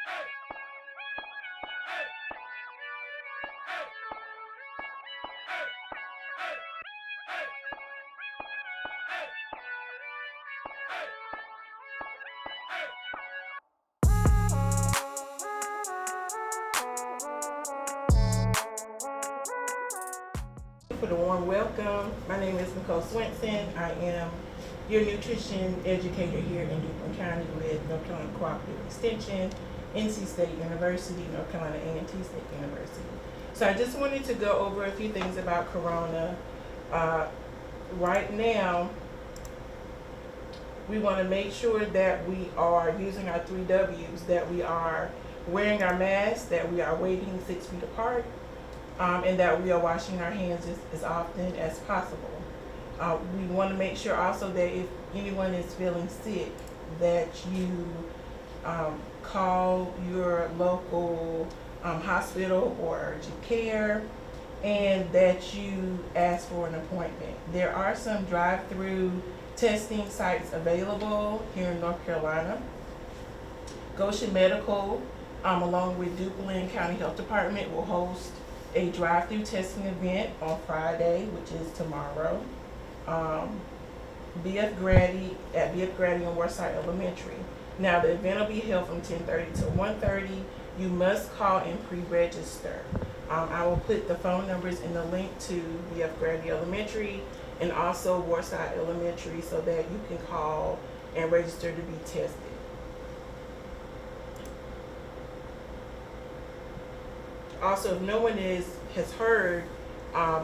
For the warm welcome. My name is Nicole Swenson. I am your nutrition educator here in Duplin County with North Carolina Cooperative Extension, NC State University, North Carolina A&T State University. So I just wanted to go over a few things about Corona. Right now, we want to make sure that we are using our 3 W's, that we are wearing our masks, that we are waiting 6 feet apart, and that we are washing our hands as often as possible. We want to make sure also that if anyone is feeling sick, that you call your local hospital or urgent care, and that you ask for an appointment. There are some drive-through testing sites available here in North Carolina. Goshen Medical, along with Duplin County Health Department, will host a drive-through testing event on Friday, which is tomorrow. BF Grady on Westside Elementary. Now the event will be held from 10:30 to 1:30. You must call and pre-register. I will put the phone numbers in the link to BF Grady Elementary and also Westside Elementary so that you can call and register to be tested. Also, if no one has heard,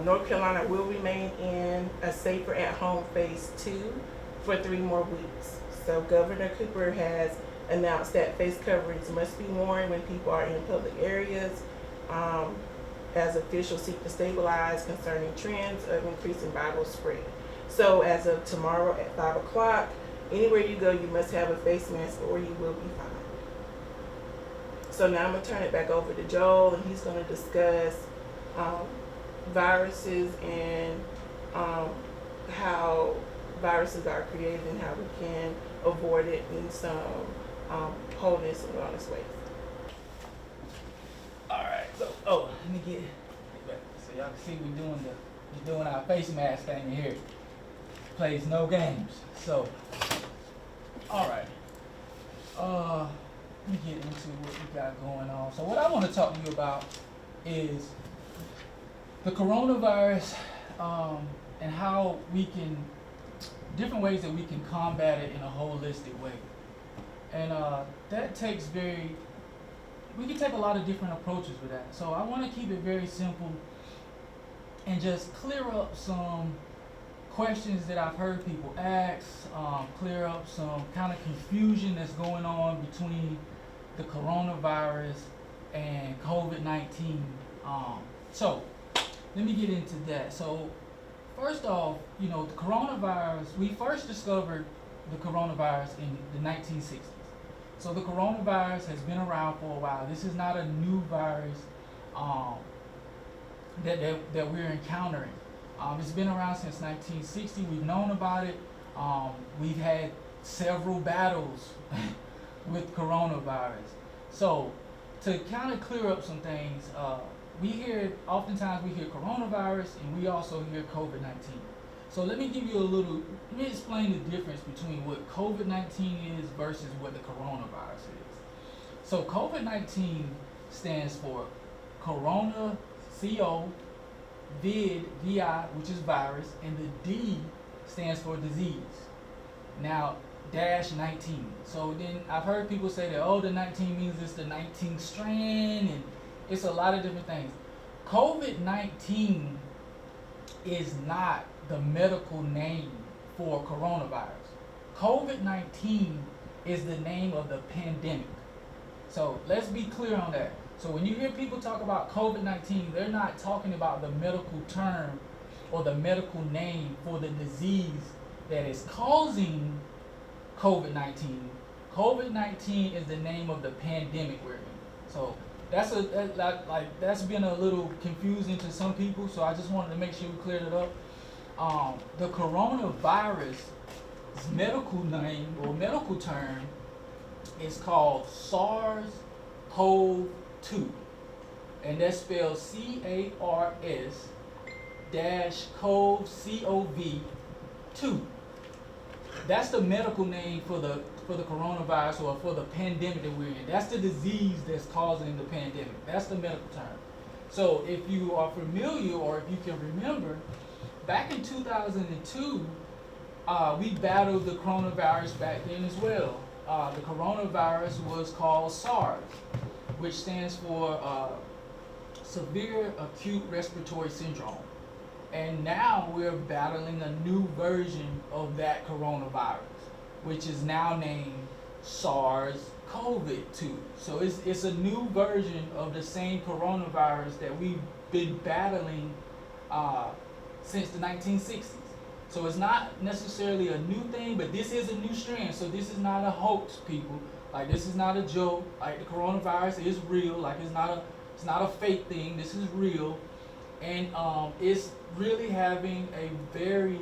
North Carolina will remain in a safer at home phase 2 for 3 more weeks. So Governor Cooper has announced that face coverings must be worn when people are in public areas, as officials seek to stabilize concerning trends of increasing viral spread. So as of tomorrow at 5 o'clock, anywhere you go, you must have a face mask or you will be fined. So now I'm going to turn it back over to Joel, and he's going to discuss viruses and how viruses are created and how we can avoid it in some wholeness and wellness ways. All right, so let me get back so y'all can see we're doing our face mask thing here. Plays no games. So, all right. Let me get into what we got going on. So what I want to talk to you about is the coronavirus and how we can, different ways that we can combat it in a holistic way. And that takes we can take a lot of different approaches with that. So I want to keep it very simple and just clear up some questions that I've heard people ask, clear up some kind of confusion that's going on between the coronavirus and COVID-19. So let me get into that. So first off, the coronavirus, we first discovered the coronavirus in the 1960s. So the coronavirus has been around for a while. This is not a new virus that we're encountering. It's been around since 1960. We've known about it. We've had several battles with coronavirus. So to kind of clear up some things, oftentimes we hear coronavirus and we also hear COVID-19. So let me explain the difference between what COVID-19 is versus what the coronavirus is. So COVID-19 stands for Corona, CO, vid, VI, which is virus, and the D stands for disease. Now, -19. So then I've heard people say that, the 19 means it's the 19th strand, and it's a lot of different things. COVID-19 is not the medical name for coronavirus. COVID-19 is the name of the pandemic. So let's be clear on that. So when you hear people talk about COVID-19, they're not talking about the medical term or the medical name for the disease that is causing COVID-19. COVID-19 is the name of the pandemic we're in. So that's been a little confusing to some people, so I just wanted to make sure we cleared it up. The coronavirus medical name or medical term is called SARS CoV-2, and that's spelled CARS dash CoV-2. That's the medical name for the coronavirus or for the pandemic that we're in. That's the disease that's causing the pandemic. That's the medical term. So if you are familiar or if you can remember, back in 2002, we battled the coronavirus back then as well. The coronavirus was called SARS, which stands for Severe Acute Respiratory Syndrome. And now we're battling a new version of that coronavirus, which is now named SARS-CoV-2. So it's a new version of the same coronavirus that we've been battling since the 1960s. So it's not necessarily a new thing, but this is a new strand. So this is not a hoax, people. Like, this is not a joke. Like, the coronavirus is real. Like, it's not a fake thing. This is real, and it's really having a very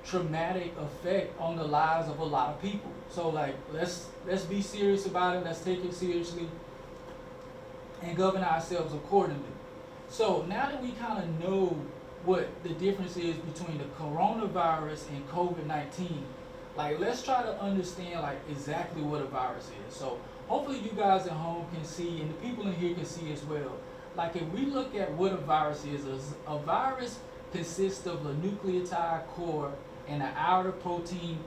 traumatic effect on the lives of a lot of people. So, like, let's be serious about it. Let's take it seriously and govern ourselves accordingly. So now that we kind of know what the difference is between the coronavirus and COVID-19, like, let's try to understand like exactly what a virus is. So hopefully you guys at home can see, and the people in here can see as well. Like, if we look at what a virus is, a virus consists of a nucleotide core and an outer protein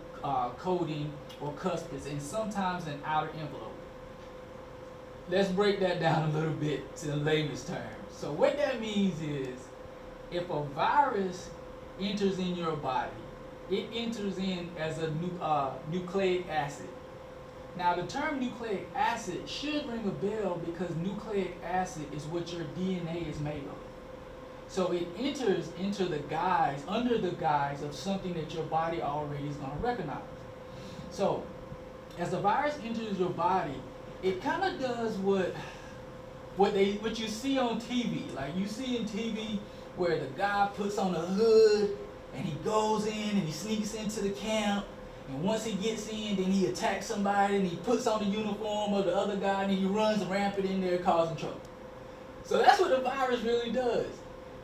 coating or cuspis, and sometimes an outer envelope. Let's break that down a little bit to the layman's terms. So what that means is, if a virus enters in your body, it enters in as a nucleic acid. Now, the term nucleic acid should ring a bell because nucleic acid is what your DNA is made of. So it enters into under the guise of something that your body already is going to recognize. So as the virus enters your body, it kind of does what you see on TV. Like, you see in TV where the guy puts on a hood and he goes in and he sneaks into the camp, and once he gets in, then he attacks somebody and he puts on the uniform of the other guy and he runs rampant in there causing trouble. So that's what the virus really does.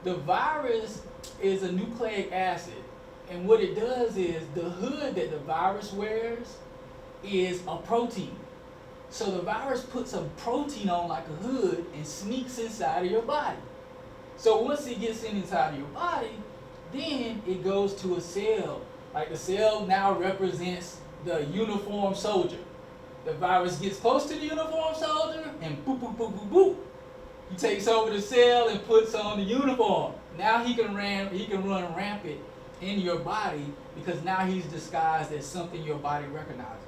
The virus is a nucleic acid, and what it does is the hood that the virus wears is a protein. So the virus puts a protein on like a hood and sneaks inside of your body. So once it gets inside of your body, then it goes to a cell. Like, the cell now represents the uniformed soldier. The virus gets close to the uniformed soldier and boop, boop, boop, boop, boop. He takes over the cell and puts on the uniform. Now he can run rampant in your body because now he's disguised as something your body recognizes.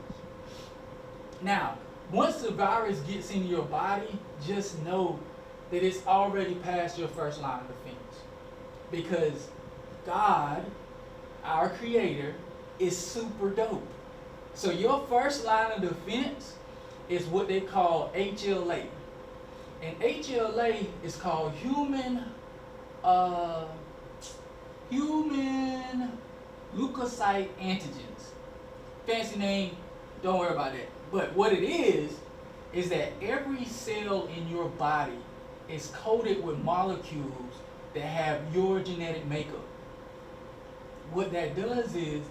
Now, once the virus gets in your body, just know that it's already past your first line of defense. Because God, our Creator, is super dope. So your first line of defense is what they call HLA. And HLA is called human leukocyte antigens. Fancy name, don't worry about that. But what it is that every cell in your body is coated with molecules that have your genetic makeup. What that does is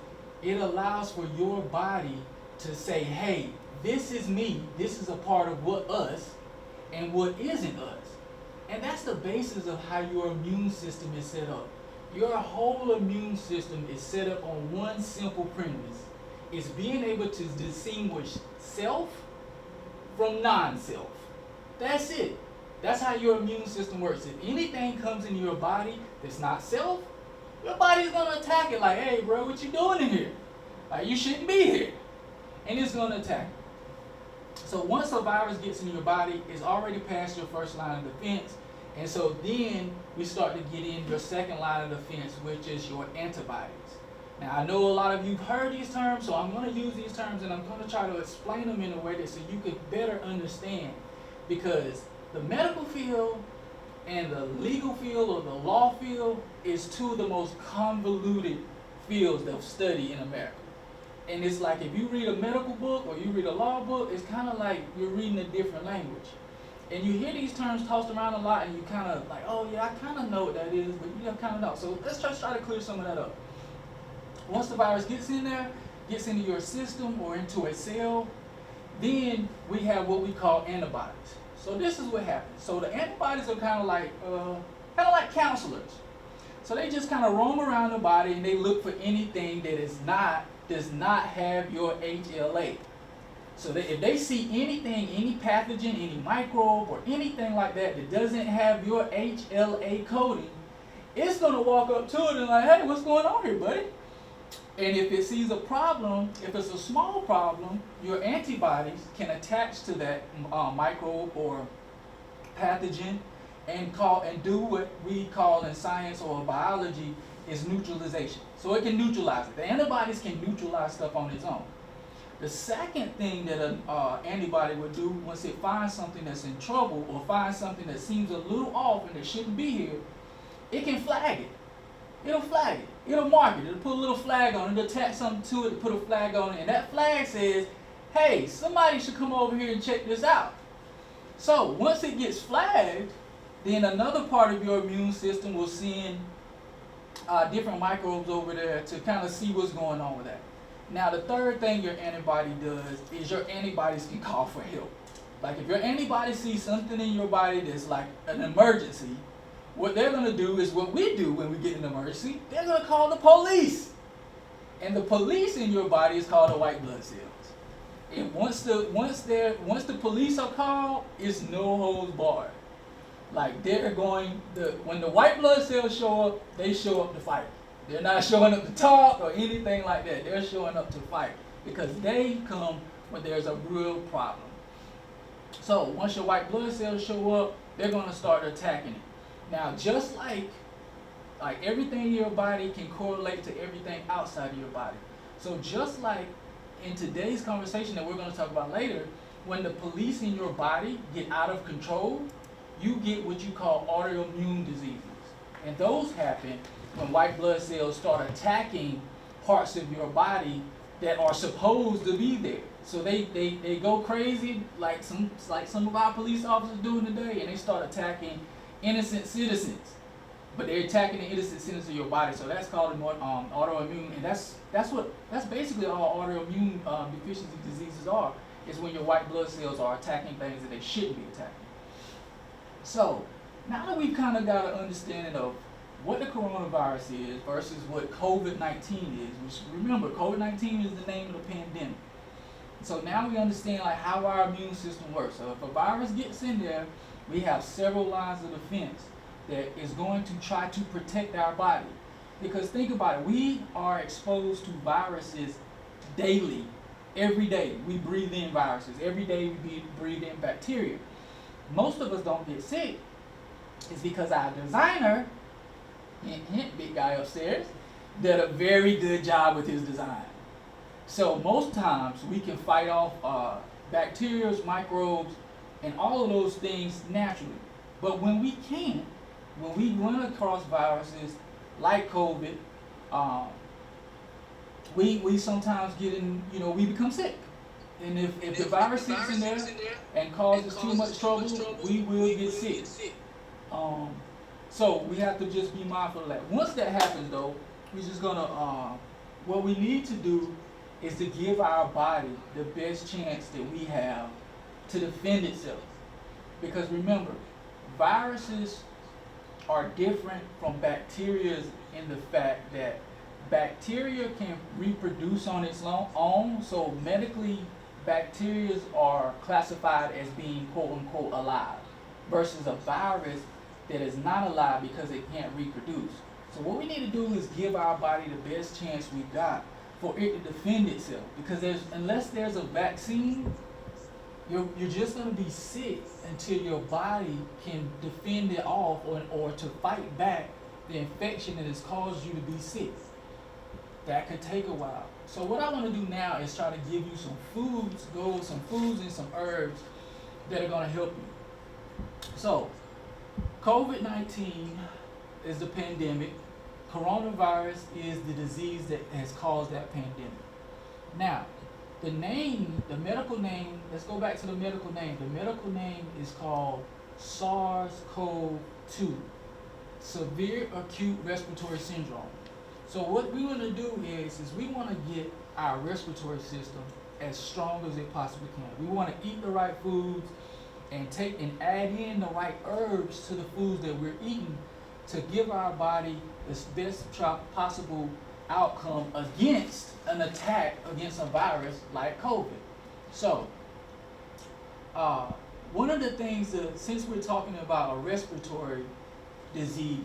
it allows for your body to say, hey, this is me, this is a part of what us, and what isn't us. And that's the basis of how your immune system is set up. Your whole immune system is set up on one simple premise. It's being able to distinguish self from non-self. That's it. That's how your immune system works. If anything comes into your body that's not self, your body's gonna attack it like, hey bro, what you doing in here? Like, you shouldn't be here. And it's gonna attack it. So once a virus gets in your body, it's already past your first line of defense. And so then we start to get in your second line of defense, which is your antibodies. Now, I know a lot of you've heard these terms, so I'm going to use these terms and I'm going to try to explain them in a way that so you can better understand. Because the medical field and the legal field or the law field is two of the most convoluted fields of study in America. And it's like, if you read a medical book or you read a law book, it's kind of like you're reading a different language. And you hear these terms tossed around a lot, and you kind of like, oh yeah, I kind of know what that is, but you kind of know. So let's just try to clear some of that up. Once the virus gets in there, gets into your system or into a cell, then we have what we call antibodies. So this is what happens. So the antibodies are kind of like counselors. So they just kind of roam around the body and they look for anything that does not have your HLA. So if they see anything, any pathogen, any microbe, or anything like that that doesn't have your HLA coding, it's going to walk up to it and like, hey, what's going on here, buddy? And if it sees a problem, if it's a small problem, your antibodies can attach to that microbe or pathogen and do what we call in science or biology is neutralization. So it can neutralize it. The antibodies can neutralize stuff on its own. The second thing that an antibody would do once it finds something that's in trouble or finds something that seems a little off and it shouldn't be here, it can flag it. It'll flag it. It'll mark it. It'll put a little flag on it. It'll attach something to it, put a flag on it, and that flag says, hey, somebody should come over here and check this out. So once it gets flagged, then another part of your immune system will send different microbes over there to kind of see what's going on with that. Now the third thing your antibody does is your antibodies can call for help. Like if your antibody sees something in your body that's like an emergency, what they're going to do is what we do when we get an emergency. They're going to call the police. And the police in your body is called the white blood cells. And once the police are called, it's no holds barred. Like when the white blood cells show up, they show up to fight. They're not showing up to talk or anything like that. They're showing up to fight because they come when there's a real problem. So once your white blood cells show up, they're going to start attacking it. Now, just like everything in your body can correlate to everything outside of your body. So just like in today's conversation that we're going to talk about later, when the police in your body get out of control, you get what you call autoimmune diseases. And those happen when white blood cells start attacking parts of your body that are supposed to be there. So they go crazy like some of our police officers do today, and they start attacking innocent citizens. But they're attacking the innocent citizens of your body. So that's called autoimmune, and that's basically all autoimmune deficiency diseases are, is when your white blood cells are attacking things that they shouldn't be attacking. So now that we've kind of got an understanding of what the coronavirus is versus what COVID-19 is, which remember, COVID-19 is the name of the pandemic. So now we understand like how our immune system works. So if a virus gets in there, we have several lines of defense that is going to try to protect our body. Because think about it, we are exposed to viruses daily, every day. We breathe in viruses. Every day we breathe in bacteria. Most of us don't get sick. It's because our designer, hint, hint, big guy upstairs, did a very good job with his design. So most times we can fight off bacteria, microbes, and all of those things naturally. But when we can't, when we run across viruses like COVID, we sometimes get in, we become sick. And if the virus sits in there and causes too much trouble, we will get sick. So we have to just be mindful of that. Once that happens though, we're just gonna, what we need to do is to give our body the best chance that we have to defend itself. Because remember, viruses are different from bacteria in the fact that bacteria can reproduce on its own. So medically, bacteria are classified as being quote unquote alive versus a virus that is not alive because it can't reproduce. So what we need to do is give our body the best chance we've got for it to defend itself. Because unless there's a vaccine, you're just going to be sick until your body can defend it off or to fight back the infection that has caused you to be sick. That could take a while. So what I want to do now is try to give you some foods, some foods and some herbs that are going to help you. So COVID-19 is the pandemic. Coronavirus is the disease that has caused that pandemic. Now, the name, the medical name, let's go back to the medical name. The medical name is called SARS-CoV-2, Severe Acute Respiratory Syndrome. So what we want to do is we want to get our respiratory system as strong as it possibly can. We want to eat the right foods and take and add in the right herbs to the foods that we're eating to give our body the best possible outcome against an attack against a virus like COVID. So, one of the things that, since we're talking about a respiratory disease,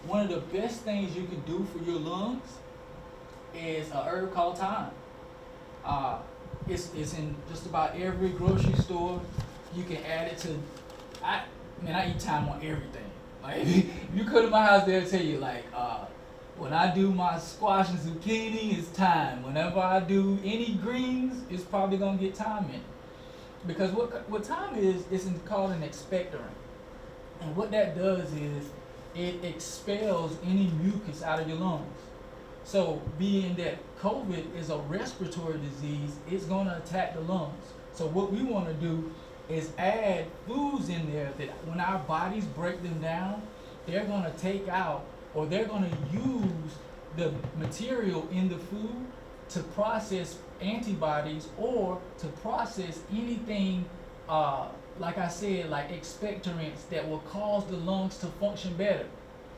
one of the best things you can do for your lungs is a herb called thyme. It's in just about every grocery store. You can add it to, I eat thyme on everything. Like, if you come to my house, they'll tell you, like, when I do my squash and zucchini, it's thyme. Whenever I do any greens, it's probably gonna get thyme in it. Because what thyme is called an expectorant. And what that does is it expels any mucus out of your lungs. So being that COVID is a respiratory disease, it's gonna attack the lungs. So what we wanna do is add foods in there that when our bodies break them down, they're gonna take out, or they're gonna use the material in the food to process antibodies or to process anything, like I said, like expectorants that will cause the lungs to function better.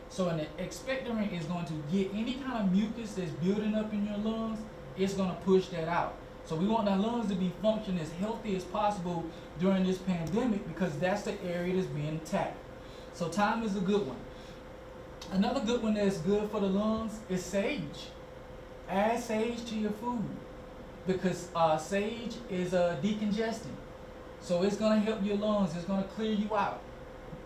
So an expectorant is going to get any kind of mucus that's building up in your lungs, it's gonna push that out. So we want our lungs to be functioning as healthy as possible during this pandemic because that's the area that's being attacked. So thyme is a good one. Another good one that's good for the lungs is sage. Add sage to your food because sage is a decongestant. So it's gonna help your lungs, it's gonna clear you out.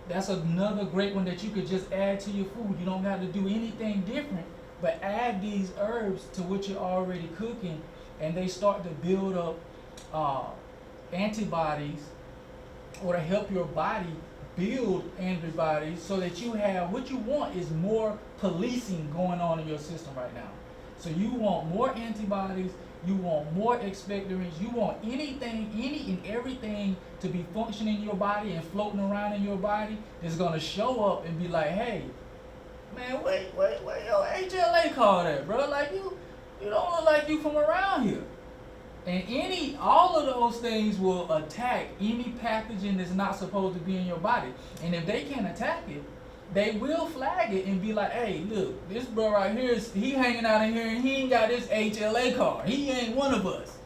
That's another great one that you could just add to your food. You don't have to do anything different, but add these herbs to what you're already cooking and they start to build up antibodies or to help your body build antibodies so that you have, what you want is more policing going on in your system right now. So you want more antibodies, you want more expectorants, you want anything, any and everything to be functioning in your body and floating around in your body that's gonna show up and be like, hey, man, wait, yo, HLA call that, bro. Like you don't look like you from around here. And all of those things will attack any pathogen that's not supposed to be in your body. And if they can't attack it, they will flag it and be like, hey, look, this bro right here, he hanging out in here and he ain't got this HLA card. He ain't one of us.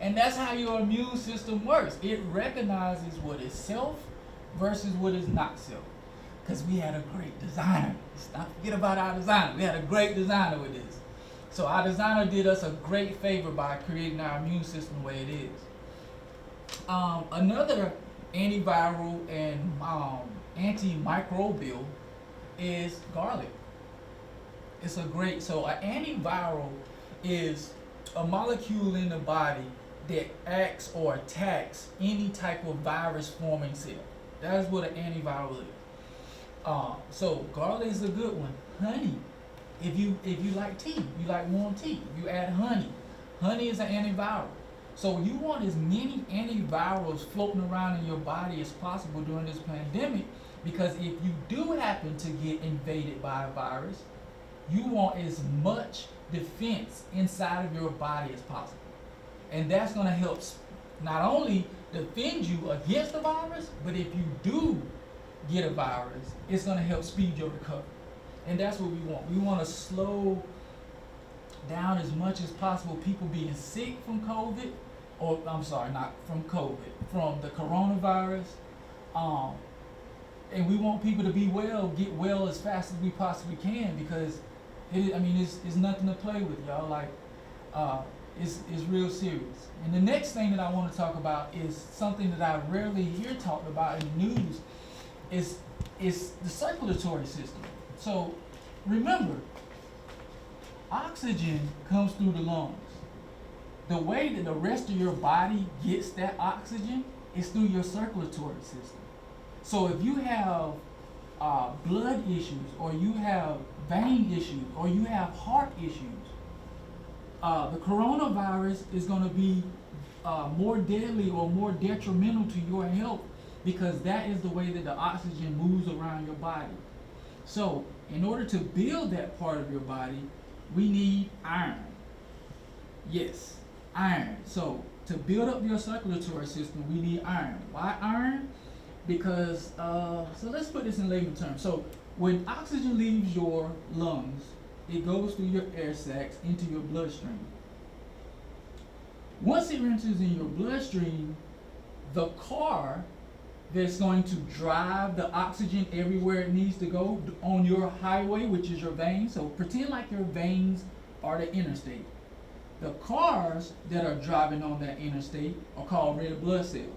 And that's how your immune system works. It recognizes what is self versus what is not self. Because we had a great designer. Let's not forget about our designer. We had a great designer with this. So our designer did us a great favor by creating our immune system the way it is. Another antiviral and antimicrobial is garlic. It's a great, so an antiviral is a molecule in the body that acts or attacks any type of virus forming cell. That is what an antiviral is. So garlic is a good one. Honey. If you like tea, you like warm tea, you add honey. Honey is an antiviral. So you want as many antivirals floating around in your body as possible during this pandemic, because if you do happen to get invaded by a virus, you want as much defense inside of your body as possible. And that's gonna help not only defend you against the virus, but if you do get a virus, it's gonna help speed your recovery. And that's what we want. We want to slow down as much as possible people being sick from COVID, or I'm sorry, not from COVID, from the coronavirus. And we want people to be well, get well as fast as we possibly can, because it's nothing to play with, y'all. Like, it's real serious. And the next thing that I want to talk about is something that I rarely hear talked about in the news, is the circulatory system. So remember, oxygen comes through the lungs. The way that the rest of your body gets that oxygen is through your circulatory system. So if you have blood issues, or you have vein issues, or you have heart issues, the coronavirus is going to be more deadly or more detrimental to your health, because that is the way that the oxygen moves around your body. So, in order to build that part of your body, we need iron. Yes, iron. So, to build up your circulatory system, we need iron. Why iron? Because, so let's put this in layman terms. So, when oxygen leaves your lungs, it goes through your air sacs into your bloodstream. Once it enters in your bloodstream, the car that's going to drive the oxygen everywhere it needs to go on your highway, which is your veins. So pretend like your veins are the interstate. The cars that are driving on that interstate are called red blood cells.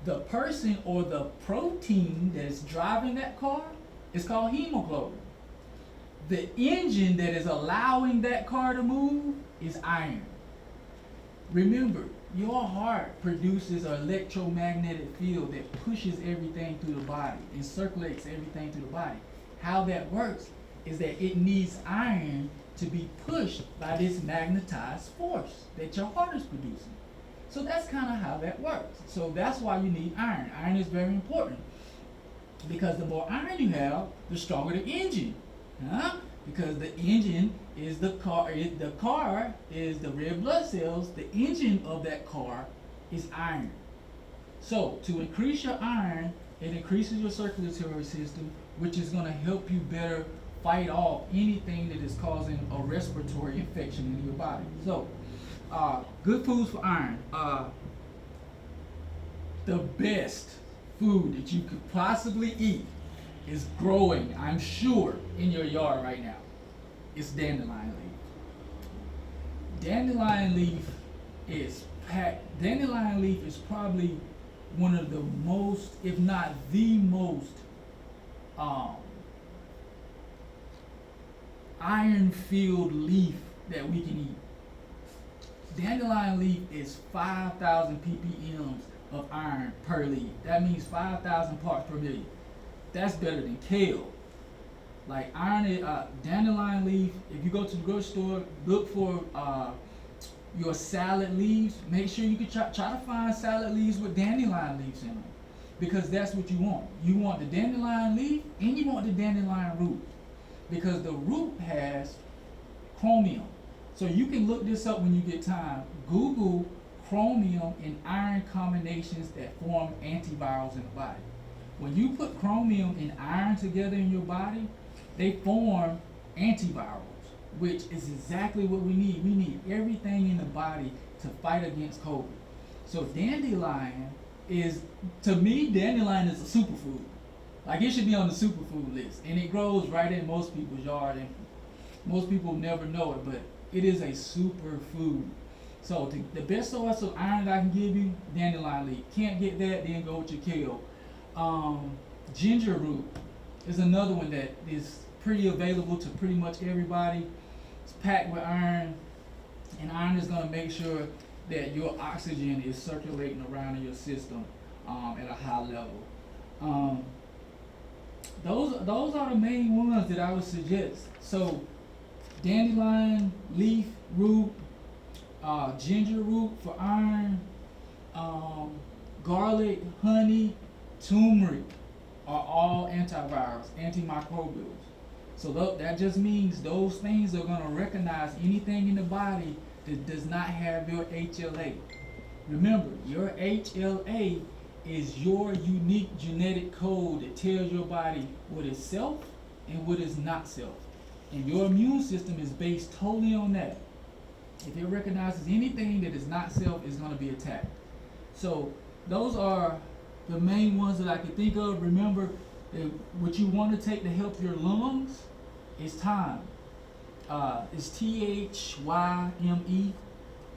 The person or the protein that is driving that car is called hemoglobin. The engine that is allowing that car to move is iron. Remember, your heart produces an electromagnetic field that pushes everything through the body and circulates everything through the body. How that works is that it needs iron to be pushed by this magnetized force that your heart is producing. So that's kind of how that works. So that's why you need iron. Iron is very important, because the more iron you have, the stronger the engine. Because the engine is the car is the red blood cells. The engine of that car is iron. So to increase your iron, it increases your circulatory system, which is going to help you better fight off anything that is causing a respiratory infection in your body. So good foods for iron. The best food that you could possibly eat is growing, I'm sure, in your yard right now. It's dandelion leaf. Dandelion leaf is packed. Dandelion leaf is probably one of the most, if not the most, iron-filled leaf that we can eat. Dandelion leaf is 5,000 ppm of iron per leaf. That means 5,000 parts per million. That's better than kale. Like iron, dandelion leaf. If you go to the grocery store, look for your salad leaves. Make sure you can try to find salad leaves with dandelion leaves in them, because that's what you want. You want the dandelion leaf and you want the dandelion root, because the root has chromium. So you can look this up when you get time. Google chromium and iron combinations that form antivirals in the body. When you put chromium and iron together in your body, they form antivirals, which is exactly what we need. We need everything in the body to fight against COVID. So dandelion is, to me, dandelion is a superfood. Like, it should be on the superfood list. And it grows right in most people's yard, and most people never know it, but it is a superfood. So the best source of iron that I can give you, dandelion leaf. Can't get that, then go with your kale. Ginger root is another one that is pretty available to pretty much everybody. It's packed with iron, and iron is going to make sure that your oxygen is circulating around in your system at a high level. Those are the main ones that I would suggest. So dandelion leaf root, ginger root for iron, garlic, honey, turmeric are all antivirals, antimicrobials. So that just means those things are going to recognize anything in the body that does not have your HLA. Remember, your HLA is your unique genetic code that tells your body what is self and what is not self. And your immune system is based totally on that. If it recognizes anything that is not self, it's going to be attacked. So those are the main ones that I can think of. Remember, what you want to take to help your lungs is thyme. It's THYME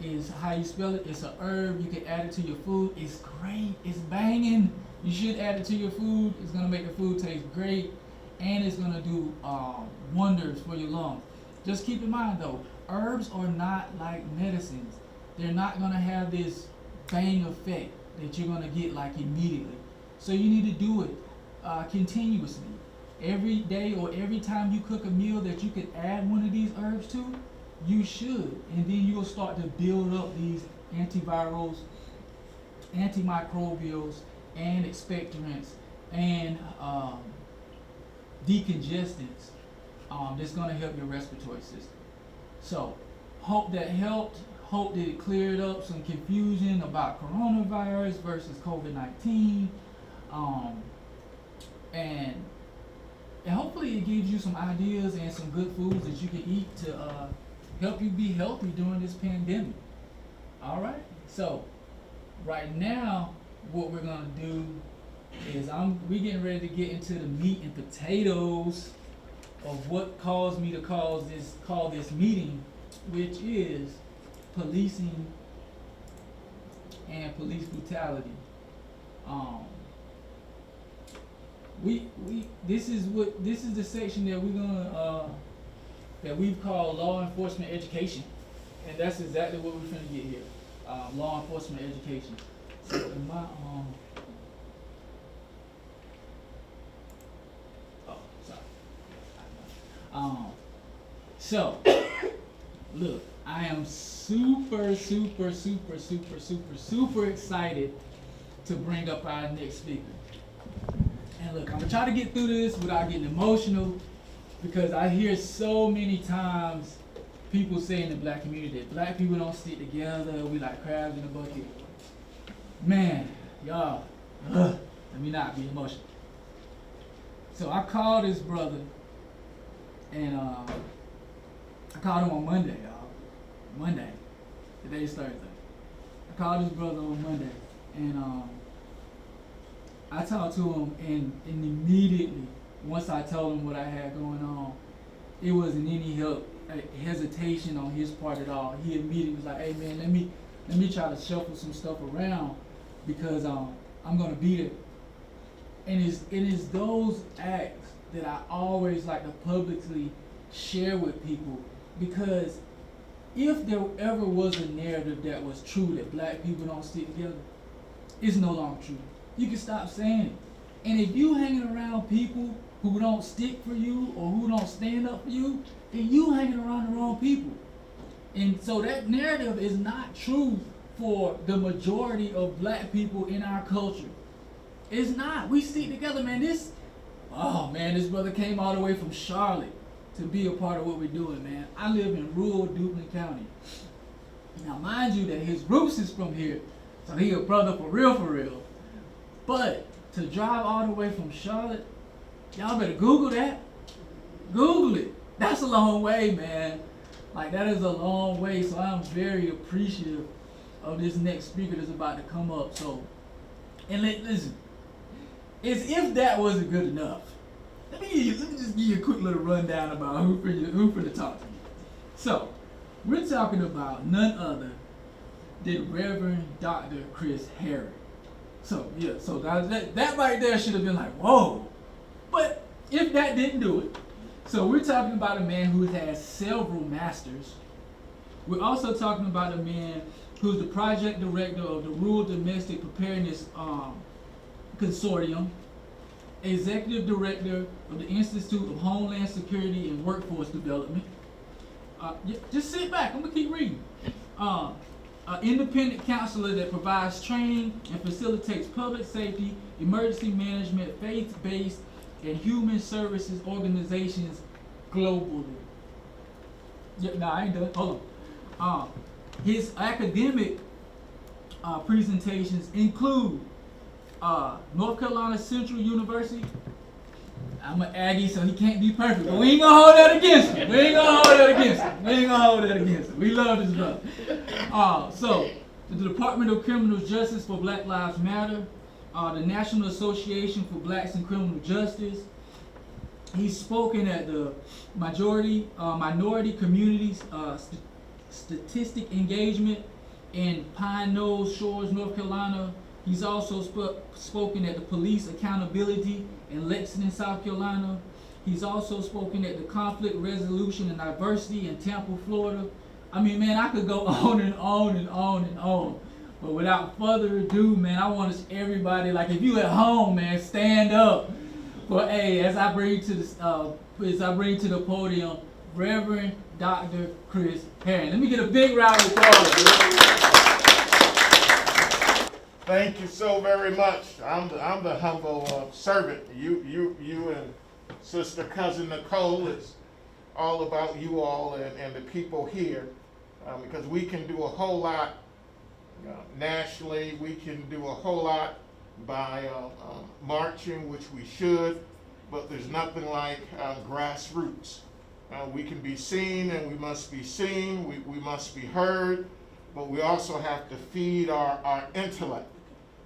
is how you spell it. It's a herb. You can add it to your food. It's great. It's banging. You should add it to your food. It's going to make the food taste great, and it's going to do wonders for your lungs. Just keep in mind though, herbs are not like medicines. They're not going to have this bang effect that you're going to get like immediately. So you need to do it continuously. Every day or every time you cook a meal that you could add one of these herbs to, you should. And then you'll start to build up these antivirals, antimicrobials, and expectorants, and decongestants that's going to help your respiratory system. So, hope that helped. Hope that it cleared up some confusion about coronavirus versus COVID-19. And hopefully it gives you some ideas and some good foods that you can eat to help you be healthy during this pandemic. All right. So right now, what we're gonna do is we getting ready to get into the meat and potatoes of what caused me to call this meeting, which is policing and police brutality. This is the section that we're gonna that we've called law enforcement education, and that's exactly what we're finna get here. Law enforcement education. So in my so look, I am super excited to bring up our next speaker. And look, I'm gonna try to get through this without getting emotional, because I hear so many times people say in the black community that black people don't stick together, we like crabs in a bucket. Man, y'all, let me not be emotional. So I called this brother, and I called him on Monday, y'all. Monday. Today's Thursday. I called this brother on Monday, and I talked to him, and immediately, once I told him what I had going on, it wasn't any hesitation on his part at all. He immediately was like, "Hey man, let me try to shuffle some stuff around, because I'm gonna be there." And it is those acts that I always like to publicly share with people, because if there ever was a narrative that was true that black people don't stick together, it's no longer true. You can stop saying it. And if you hanging around people who don't stick for you or who don't stand up for you, then you hanging around the wrong people. And so that narrative is not true for the majority of black people in our culture. It's not. We stick together, man. This brother came all the way from Charlotte to be a part of what we're doing, man. I live in rural Duplin County. Now, mind you that his roots is from here, so he a brother for real. But to drive all the way from Charlotte, y'all better Google that. Google it. That's a long way, man. Like, that is a long way, so I'm very appreciative of this next speaker that's about to come up. So, and listen, as if that wasn't good enough, let me just give you a quick little rundown about who finna talk to you. So, we're talking about none other than Reverend Dr. Chris Herron. So, yeah, so that right there should have been like, whoa. But if that didn't do it, so we're talking about a man who has several masters. We're also talking about a man who's the project director of the Rural Domestic Preparedness Consortium, executive director of the Institute of Homeland Security and Workforce Development. Just sit back, I'm gonna keep reading. An independent counselor that provides training and facilitates public safety, emergency management, faith-based, and human services organizations globally. I ain't done. Hold on. His academic presentations include North Carolina Central University. I'm an Aggie, so he can't be perfect, but we ain't gonna hold that against him. We love this brother. So, the Department of Criminal Justice for Black Lives Matter, the National Association for Blacks in Criminal Justice. He's spoken at the Minority Communities Statistic Engagement in Pine Nose Shores, North Carolina. He's also spoken at the Police Accountability in Lexington, South Carolina. He's also spoken at the Conflict Resolution and Diversity in Tampa, Florida. I mean, man, I could go on and on and on and on. But without further ado, man, I want everybody, like if you at home, man, stand up. But hey, as I bring to the podium, Reverend Dr. Chris Herron. Let me get a big round of applause. Thank you so very much. I'm the humble servant. You and Sister Cousin Nicole. It's all about you all and the people here, because we can do a whole lot nationally. We can do a whole lot by marching, which we should, but there's nothing like grassroots. We can be seen and we must be seen. We must be heard, but we also have to feed our intellect.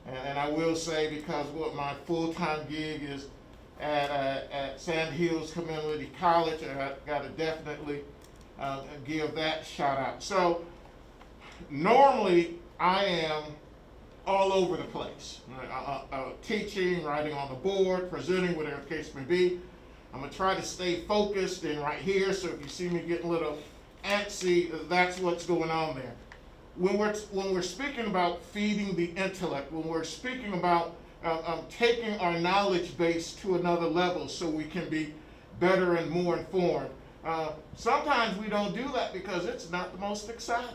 And I will say, because what my full-time gig is at Sand Hills Community College, and I got to definitely give that shout out. So normally I am all over the place, teaching, writing on the board, presenting, whatever the case may be. I'm going to try to stay focused and right here, so if you see me getting a little antsy, that's what's going on there. When we're speaking about feeding the intellect, when we're speaking about taking our knowledge base to another level so we can be better and more informed, sometimes we don't do that because it's not the most exciting.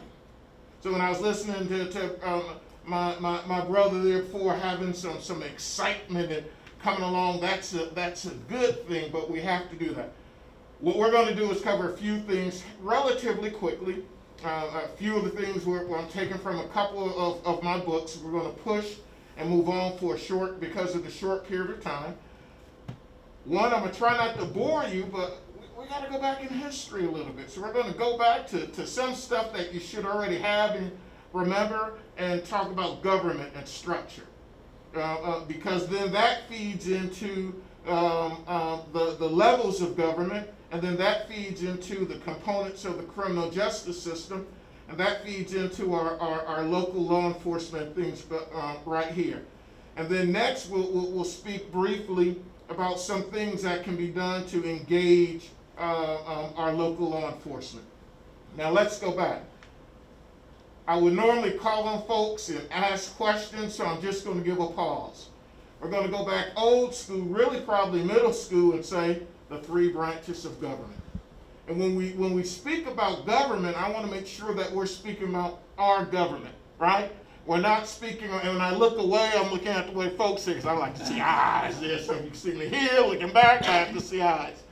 So when I was listening to my brother there before, having some excitement and coming along, that's a good thing, but we have to do that. What we're going to do is cover a few things relatively quickly. A few of the things I'm taking from a couple of my books. We're going to push and move on because of the short period of time. One, I'm going to try not to bore you, but we got to go back in history a little bit. So we're going to go back to some stuff that you should already have and remember, and talk about government and structure. Because then that feeds into the levels of government, and then that feeds into the components of the criminal justice system, and that feeds into our local law enforcement things right here. And then next we'll speak briefly about some things that can be done to engage our local law enforcement. Now let's go back. I would normally call on folks and ask questions, so I'm just going to give a pause. We're going to go back old school, really probably middle school, and say the three branches of government. And when we speak about government, I want to make sure that we're speaking about our government, right? We're not speaking, and when I look away, I'm looking at the way folks say, because I like to see eyes there. So you can see me here, looking back, I have to see eyes.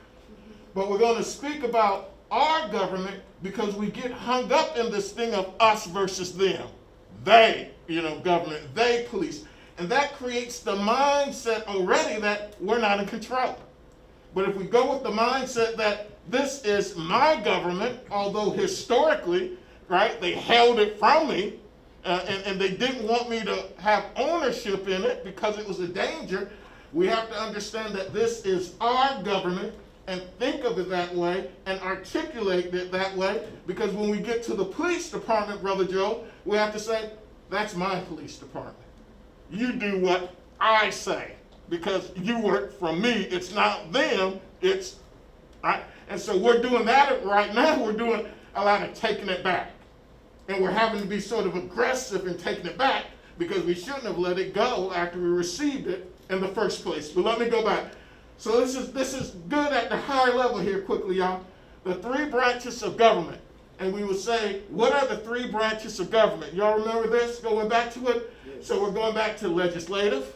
But we're going to speak about our government because we get hung up in this thing of us versus them. They, government, they police. And that creates the mindset already that we're not in control. But if we go with the mindset that this is my government, although historically, right, they held it from me, and they didn't want me to have ownership in it because it was a danger, we have to understand that this is our government and think of it that way and articulate it that way, because when we get to the police department, Brother Joe, we have to say, that's my police department. You do what I say, because you work for me. It's not them, it's right. And so we're doing that right now. We're doing a lot of taking it back. And we're having to be sort of aggressive in taking it back because we shouldn't have let it go after we received it in the first place. But let me go back. So this is good at the high level here quickly, y'all. The three branches of government. And we would say, what are the three branches of government? Y'all remember this, going back to it? Yes. So we're going back to legislative.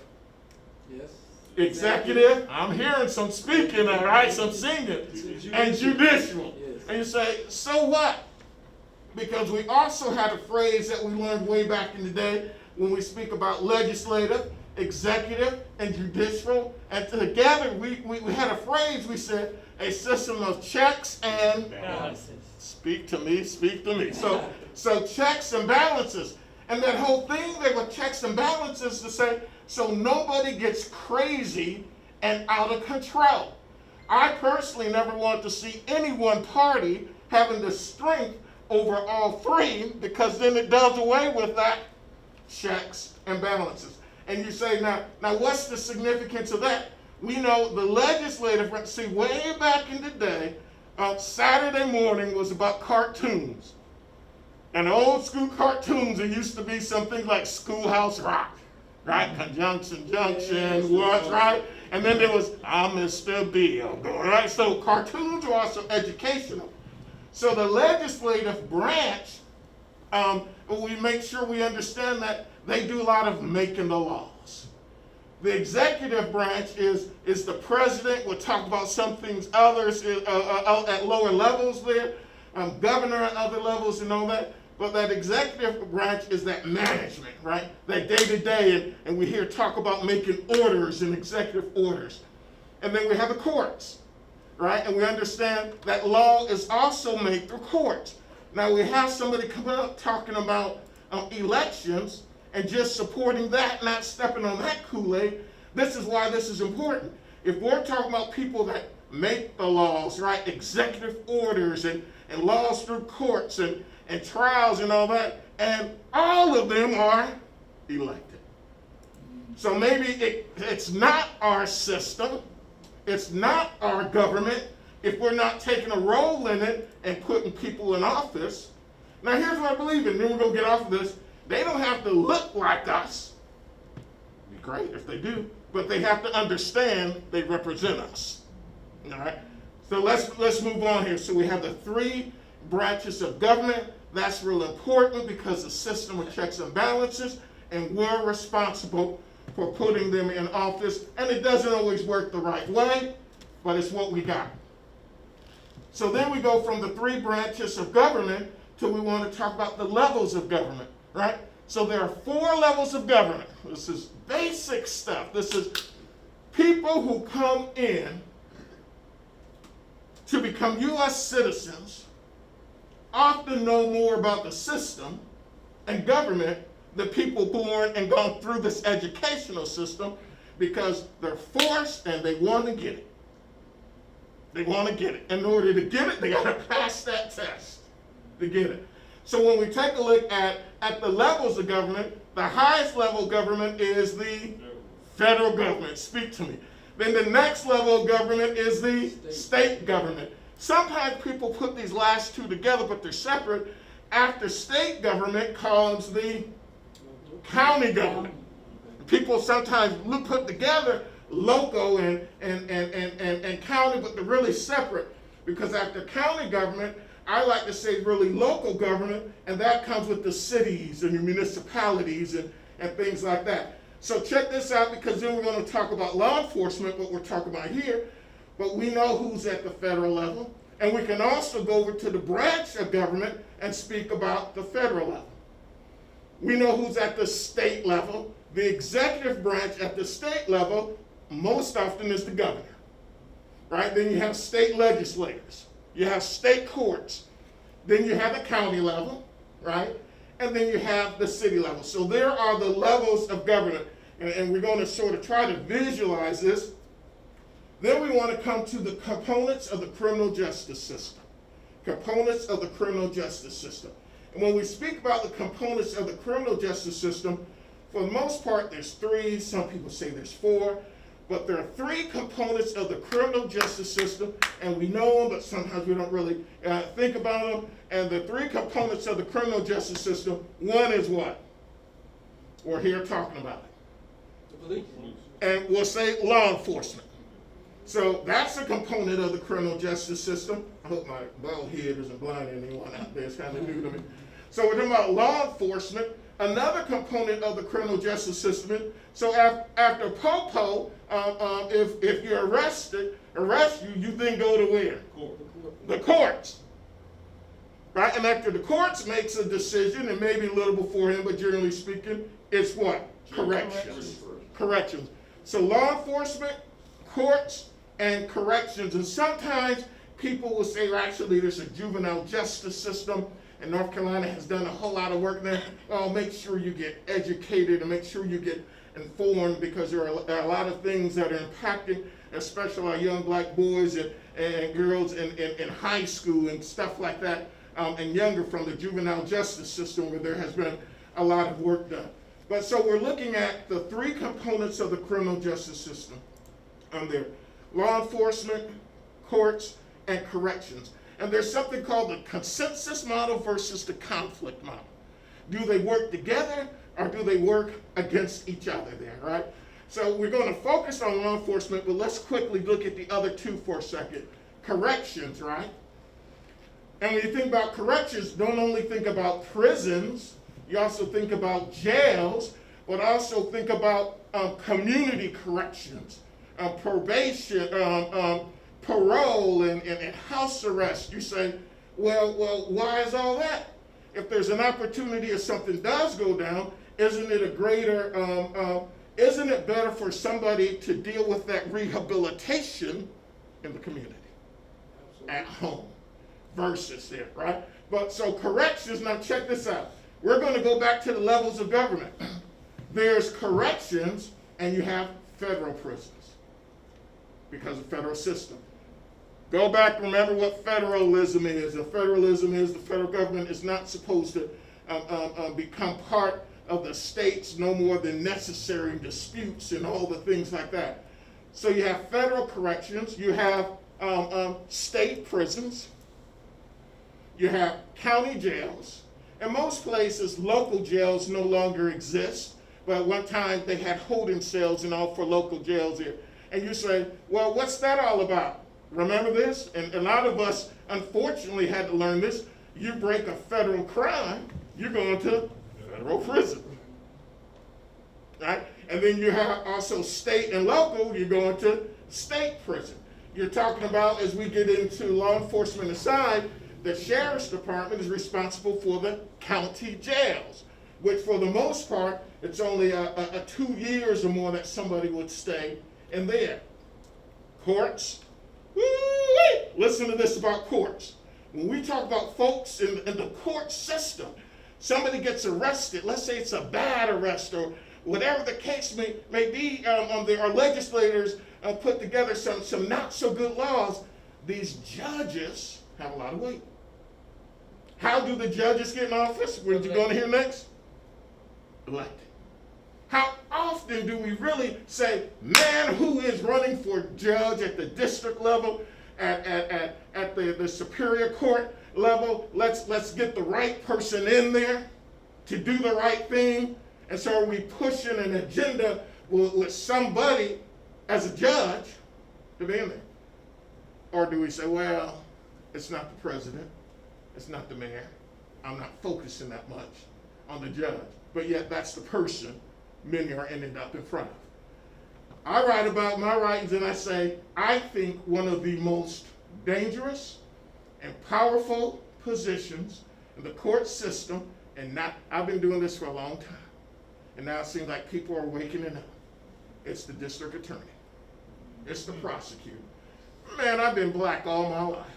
Yes. Executive. I'm hearing some speaking, all right, some singing. And judicial. Yes. And you say, so what? Because we also had a phrase that we learned way back in the day when we speak about legislative, executive, and judicial. And together we had a phrase, we said, a system of checks and balances. Speak to me, speak to me. So checks and balances. And that whole thing there with checks and balances to say, so nobody gets crazy and out of control. I personally never want to see any one party having the strength over all three, because then it does away with that checks and balances. And you say, now what's the significance of that? We know the legislative, see, way back in the day, Saturday morning was about cartoons. And old school cartoons, it used to be something like Schoolhouse Rock, right? Conjunction, Junction, what, right? And then there was, I'm Mr. Bill, right? So cartoons are also educational. So the legislative branch, we make sure we understand that they do a lot of making the laws. The executive branch is the president. We'll talk about some things others at lower levels there, governor at other levels and all that. But that executive branch is that management, right? That day-to-day, and we hear talk about making orders and executive orders. And then we have the courts, right? And we understand that law is also made through courts. Now we have somebody coming up talking about elections and just supporting that, not stepping on that Kool-Aid. This is why this is important. If we're talking about people that make the laws, right? Executive orders and laws through courts and trials and all that, and all of them are elected. So maybe it's not our system, it's not our government, if we're not taking a role in it and putting people in office. Now here's what I believe in, then we're going to get off of this. They don't have to look like us. It'd be great if they do, but they have to understand they represent us. All right? So let's move on here. So we have the three branches of government. That's real important because the system of checks and balances, and we're responsible for putting them in office. And it doesn't always work the right way, but it's what we got. So then we go from the three branches of government to we want to talk about the levels of government, right? So there are 4 levels of government. This is basic stuff. This is people who come in to become U.S. citizens, often know more about the system and government than people born and gone through this educational system because they're forced and they want to get it. They want to get it. In order to get it, they got to pass that test to get it. So when we take a look at the levels of government, the highest level of government is the federal government. Speak to me. Then the next level of government is the state government. Sometimes people put these last two together, but they're separate. After state government comes the county government. People sometimes put together local and county, but they're really separate. Because after county government, I like to say really local government, and that comes with the cities and the municipalities and things like that. So check this out, because then we're going to talk about law enforcement, what we're talking about here. But we know who's at the federal level. And we can also go over to the branch of government and speak about the federal level. We know who's at the state level. The executive branch at the state level most often is the governor. Right? Then you have state legislators. You have state courts. Then you have the county level, right? And then you have the city level. So there are the levels of government. And we're going to sort of try to visualize this. Then we want to come to the components of the criminal justice system. Components of the criminal justice system. And when we speak about the components of the criminal justice system, for the most part, there's 3. Some people say there's 4. But there are 3 components of the criminal justice system, and we know them, but sometimes we don't really think about them. And the 3 components of the criminal justice system, one is what? We're here talking about it. The police. And we'll say law enforcement. So that's a component of the criminal justice system. I hope my bald head isn't blinding anyone out there. It's kind of new to me. So we're talking about law enforcement. Another component of the criminal justice system. So after POPO, if you're arrest you then go to where? The courts. Right? And after the courts makes a decision, and maybe a little before him, but generally speaking, it's what? Corrections. Corrections. So law enforcement, courts, and corrections. And sometimes people will say, well, actually, there's a juvenile justice system, and North Carolina has done a whole lot of work there. Well, make sure you get educated and make sure you get informed, because there are a lot of things that are impacting, especially our young black boys and girls in high school and stuff like that, and younger, from the juvenile justice system, where there has been a lot of work done. But so we're looking at the 3 components of the criminal justice system. There, law enforcement, courts, and corrections. And there's something called the consensus model versus the conflict model. Do they work together, or do they work against each other there, right? So we're going to focus on law enforcement, but let's quickly look at the other 2 for a second. Corrections, right? And when you think about corrections, don't only think about prisons, You also think about jails, but also think about community corrections, probation, parole, and house arrest. You say, well, why is all that? If there's an opportunity if something does go down, isn't it a greater, isn't it better for somebody to deal with that rehabilitation in the community, at home, versus there, right? But so corrections, now check this out. We're going to go back to the levels of government. There's corrections, and you have federal prisons because of federal system. Go back, remember what federalism is. And federalism is the federal government is not supposed to become part of the states no more than necessary in disputes and all the things like that. So you have federal corrections, you have state prisons, you have county jails. In most places, local jails no longer exist, but at one time they had holding cells and all for local jails here. And you say, well, what's that all about? Remember this? And a lot of us, unfortunately, had to learn this. You break a federal crime, you're going to federal prison. Right? And then you have also state and local, you're going to state prison. You're talking about, as we get into law enforcement aside, the sheriff's department is responsible for the county jails, which for the most part, it's only a 2 years or more that somebody would stay in there. Courts. Woo-wee! Listen to this about courts. When we talk about folks in the court system, somebody gets arrested, let's say it's a bad arrest or whatever the case may be, our legislators put together some not so good laws. These judges have a lot of weight. How do the judges get in office? What you going to hear next? Elected. How often do we really say, man, who is running for judge at the district level, at the superior court level? Let's get the right person in there to do the right thing. And so are we pushing an agenda with somebody as a judge to be in there? Or do we say, well, it's not the president, it's not the mayor, I'm not focusing that much on the judge, but yet that's the person many are ending up in front of. I write about my writings and I say, I think one of the most dangerous and powerful positions in the court system, and I've been doing this for a long time, and now it seems like people are waking up. It's the district attorney. It's the prosecutor. Man, I've been black all my life.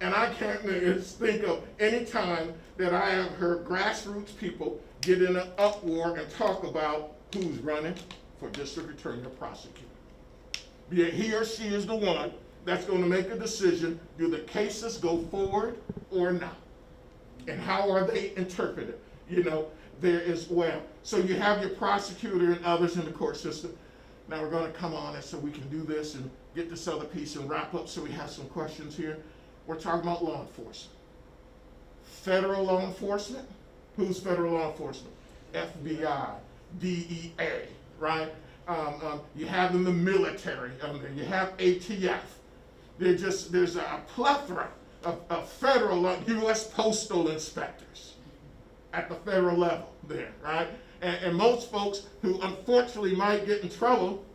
And I can't think of any time that I have heard grassroots people get in an uproar and talk about who's running for district attorney or prosecutor. Be it he or she is the one that's going to make a decision, do the cases go forward or not? And how are they interpreted? There is, so you have your prosecutor and others in the court system. Now we're going to come on and so we can do this and get this other piece and wrap up so we have some questions here. We're talking about law enforcement. Federal law enforcement. Who's federal law enforcement? FBI, DEA, right? You have in the military, you have ATF. There's a plethora of federal, U.S. postal inspectors at the federal level there, right? And most folks who unfortunately might get in trouble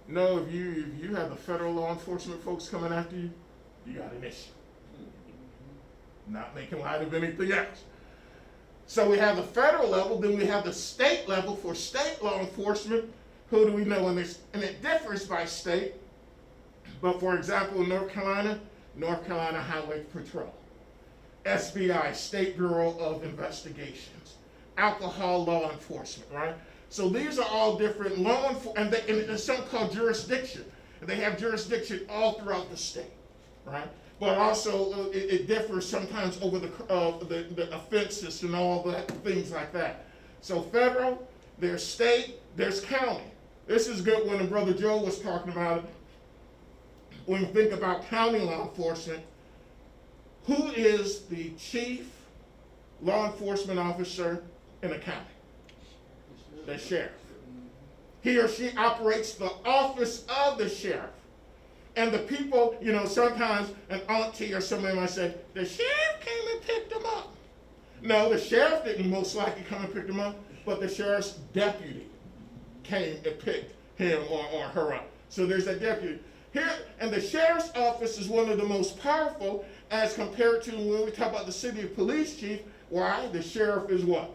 know if you have the federal law enforcement folks coming after you, you got an issue. Not making light of anything else. So we have the federal level, then we have the state level for state law enforcement. Who do we know in this? And it differs by state. But for example, in North Carolina Highway Patrol, SBI, State Bureau of Investigations, alcohol law enforcement, right? So these are all different law enforcement, and there's something called jurisdiction. And they have jurisdiction all throughout the state, right? But also it differs sometimes over the offenses and all that, things like that. So federal, there's state, there's county. This is good when Brother Joe was talking about it. When you think about county law enforcement, who is the chief law enforcement officer in a county? The sheriff. He or she operates the office of the sheriff. And the people, sometimes an auntie or somebody might say, the sheriff came and picked them up. No, the sheriff didn't most likely come and pick them up, but the sheriff's deputy came and picked him or her up. So there's that deputy. Here, and the sheriff's office is one of the most powerful as compared to when we talk about the city police chief. Why? The sheriff is what?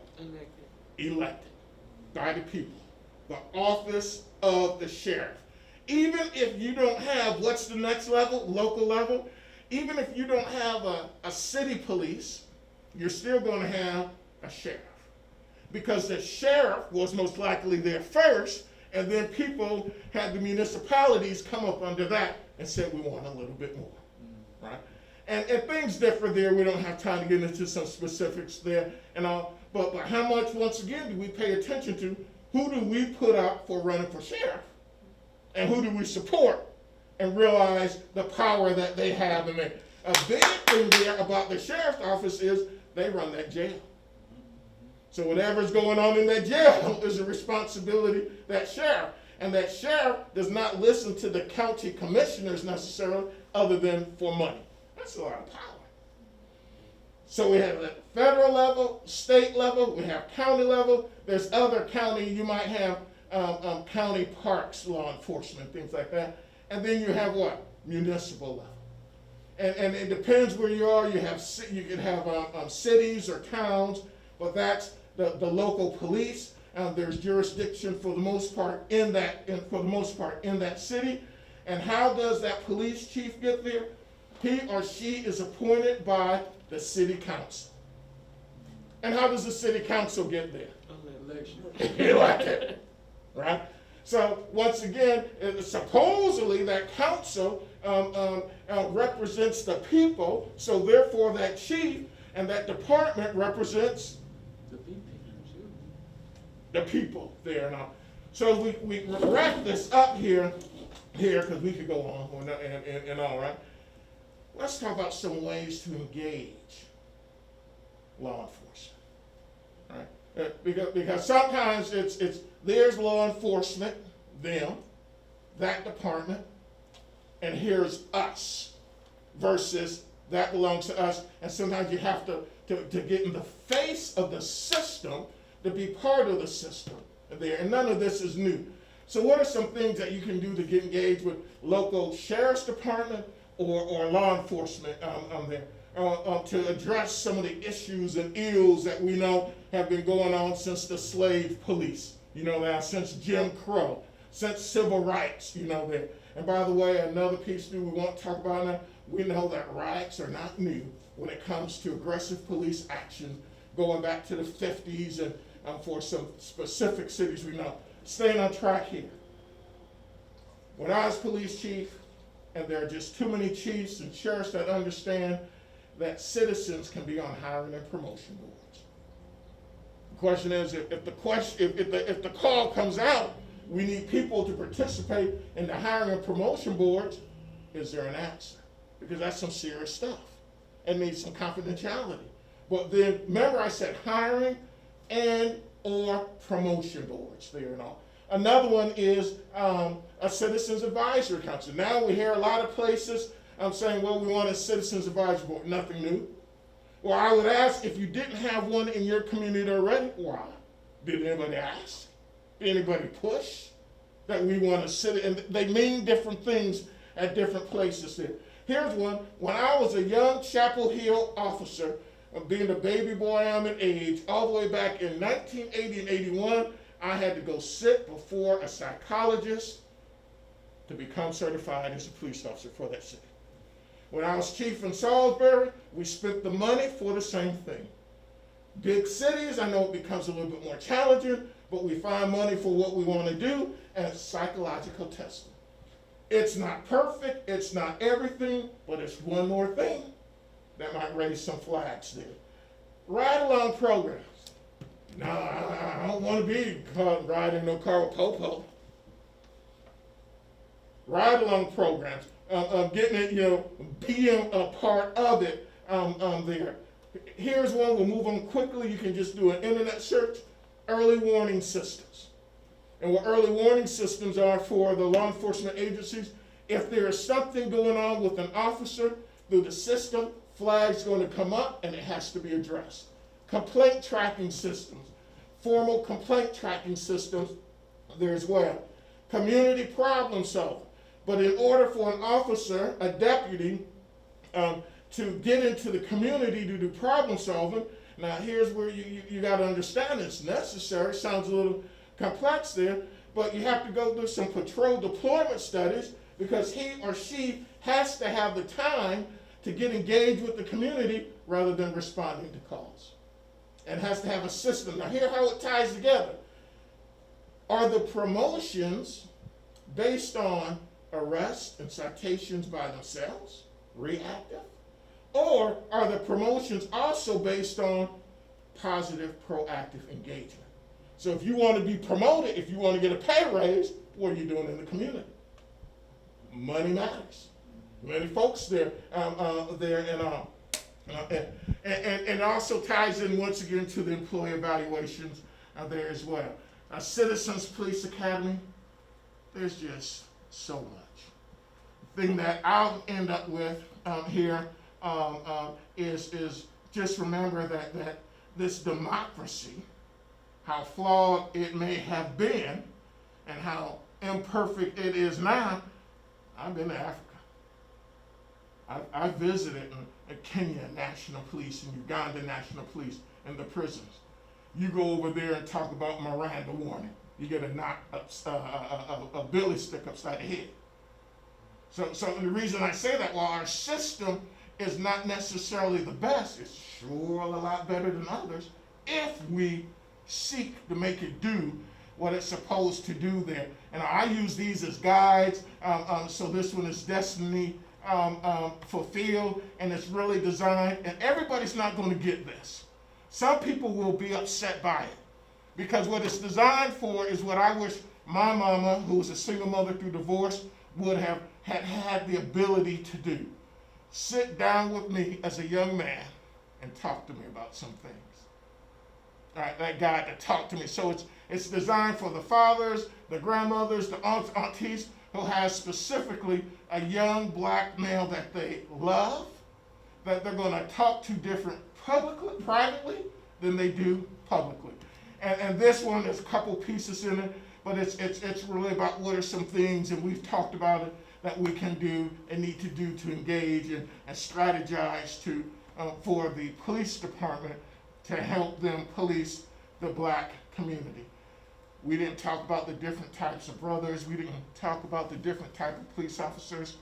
Elected by the people. The office of the sheriff. Even if you don't have, what's the next level? Local level. Even if you don't have a city police, you're still going to have a sheriff. Because the sheriff was most likely there first, and then people had the municipalities come up under that and said, we want a little bit more, right? And things differ there. We don't have time to get into some specifics there and all. But how much, once again, do we pay attention to? Who do we put up for running for sheriff? And who do we support and realize the power that they have? And a big thing there about the sheriff's office is they run that jail. So whatever's going on in that jail is a responsibility of that sheriff. And that sheriff does not listen to the county commissioners necessarily other than for money. That's a lot of power. So we have the federal level, state level, we have county level. There's other county, you might have county parks, law enforcement, things like that. And then you have what? Municipal level. And it depends where you are. You can have cities or towns, but that's the local police. There's jurisdiction for the most part in that city. And how does that police chief get there? He or she is appointed by the city council. And how does the city council get there? Election. Elected, right? So once again, supposedly that council represents the people, so therefore that chief and that department represents the people there now. So we wrap this up here because we could go on and all, right? Let's talk about some ways to engage law enforcement, right? Because sometimes it's there's law enforcement, them, that department, and here's us, versus that belongs to us. And sometimes you have to get in the face of the system to be part of the system there. And none of this is new. So what are some things that you can do to get engaged with local sheriff's department or law enforcement there to address some of the issues and ills that we know have been going on since the slave police, since Jim Crow, since civil rights, there. And by the way, another piece we won't talk about now, we know that riots are not new when it comes to aggressive police action going back to the 50s and for some specific cities we know. Staying on track here. When I was police chief, and there are just too many chiefs and sheriffs that understand that citizens can be on hiring and promotion boards. The question is, if the call comes out, we need people to participate in the hiring and promotion boards. Is there an answer? Because that's some serious stuff. It needs some confidentiality. But then remember, I said hiring and or promotion boards there and all. Another one is a Citizens Advisory Council. Now we hear a lot of places saying, well, we want a Citizens Advisory Board. Nothing new. Well, I would ask, if you didn't have one in your community already, why? Did anybody ask? Did anybody push that we want to sit? And they mean different things at different places there. Here's one. When I was a young Chapel Hill officer, being a baby boy I'm in age, all the way back in 1980 and 81, I had to go sit before a psychologist to become certified as a police officer for that city. When I was chief in Salisbury, we spent the money for the same thing. Big cities, I know it becomes a little bit more challenging, but we find money for what we want to do, and it's psychological testing. It's not perfect, it's not everything, but it's one more thing that might raise some flags there. Ride-along programs. No, I don't want to be caught riding no car with Popo. Ride-along programs, getting it, being a part of it there. Here's one, we'll move on quickly. You can just do an internet search. Early warning systems. And what early warning systems are for the law enforcement agencies, if there is something going on with an officer through the system, flag's going to come up and it has to be addressed. complaint tracking systems, formal complaint tracking systems there as well. Community problem solving. But in order for an officer, a deputy, to get into the community to do problem solving, now here's where you got to understand it's necessary. Sounds a little complex there, but you have to go do some patrol deployment studies because he or she has to have the time to get engaged with the community rather than responding to calls. And has to have a system. Now here's how it ties together. Are the promotions based on arrests and citations by themselves, reactive? Or are the promotions also based on positive, proactive engagement? So if you want to be promoted, if you want to get a pay raise, what are you doing in the community? Money matters. Many folks there, and it also ties in once again to the employee evaluations there as well. Citizens Police Academy, there's just so much. The thing that I'll end up with here is just remember that this democracy, how flawed it may have been and how imperfect it is now. I've been to Africa. I visited in Kenya National Police and Uganda National Police and the prisons. You go over there and talk about Miranda warning. You get a billy stick upside the head. So the reason I say that, while our system is not necessarily the best, it's sure a lot better than others if we seek to make it do what it's supposed to do there. And I use these as guides. So this one is Destiny Fulfilled, and it's really designed, and everybody's not going to get this. Some people will be upset by it because what it's designed for is what I wish my mama, who was a single mother through divorce, would have had the ability to do. Sit down with me as a young man and talk to me about some things. All right, that guy to talk to me. So it's designed for the fathers, the grandmothers, the aunties, who has specifically a young black male that they love, that they're going to talk to different privately than they do publicly. And this one, there's a couple pieces in it, but it's really about what are some things, and we've talked about it, that we can do and need to do to engage and strategize to for the police department to help them police the black community. We didn't talk about the different types of brothers. We didn't talk about the different type of police officers.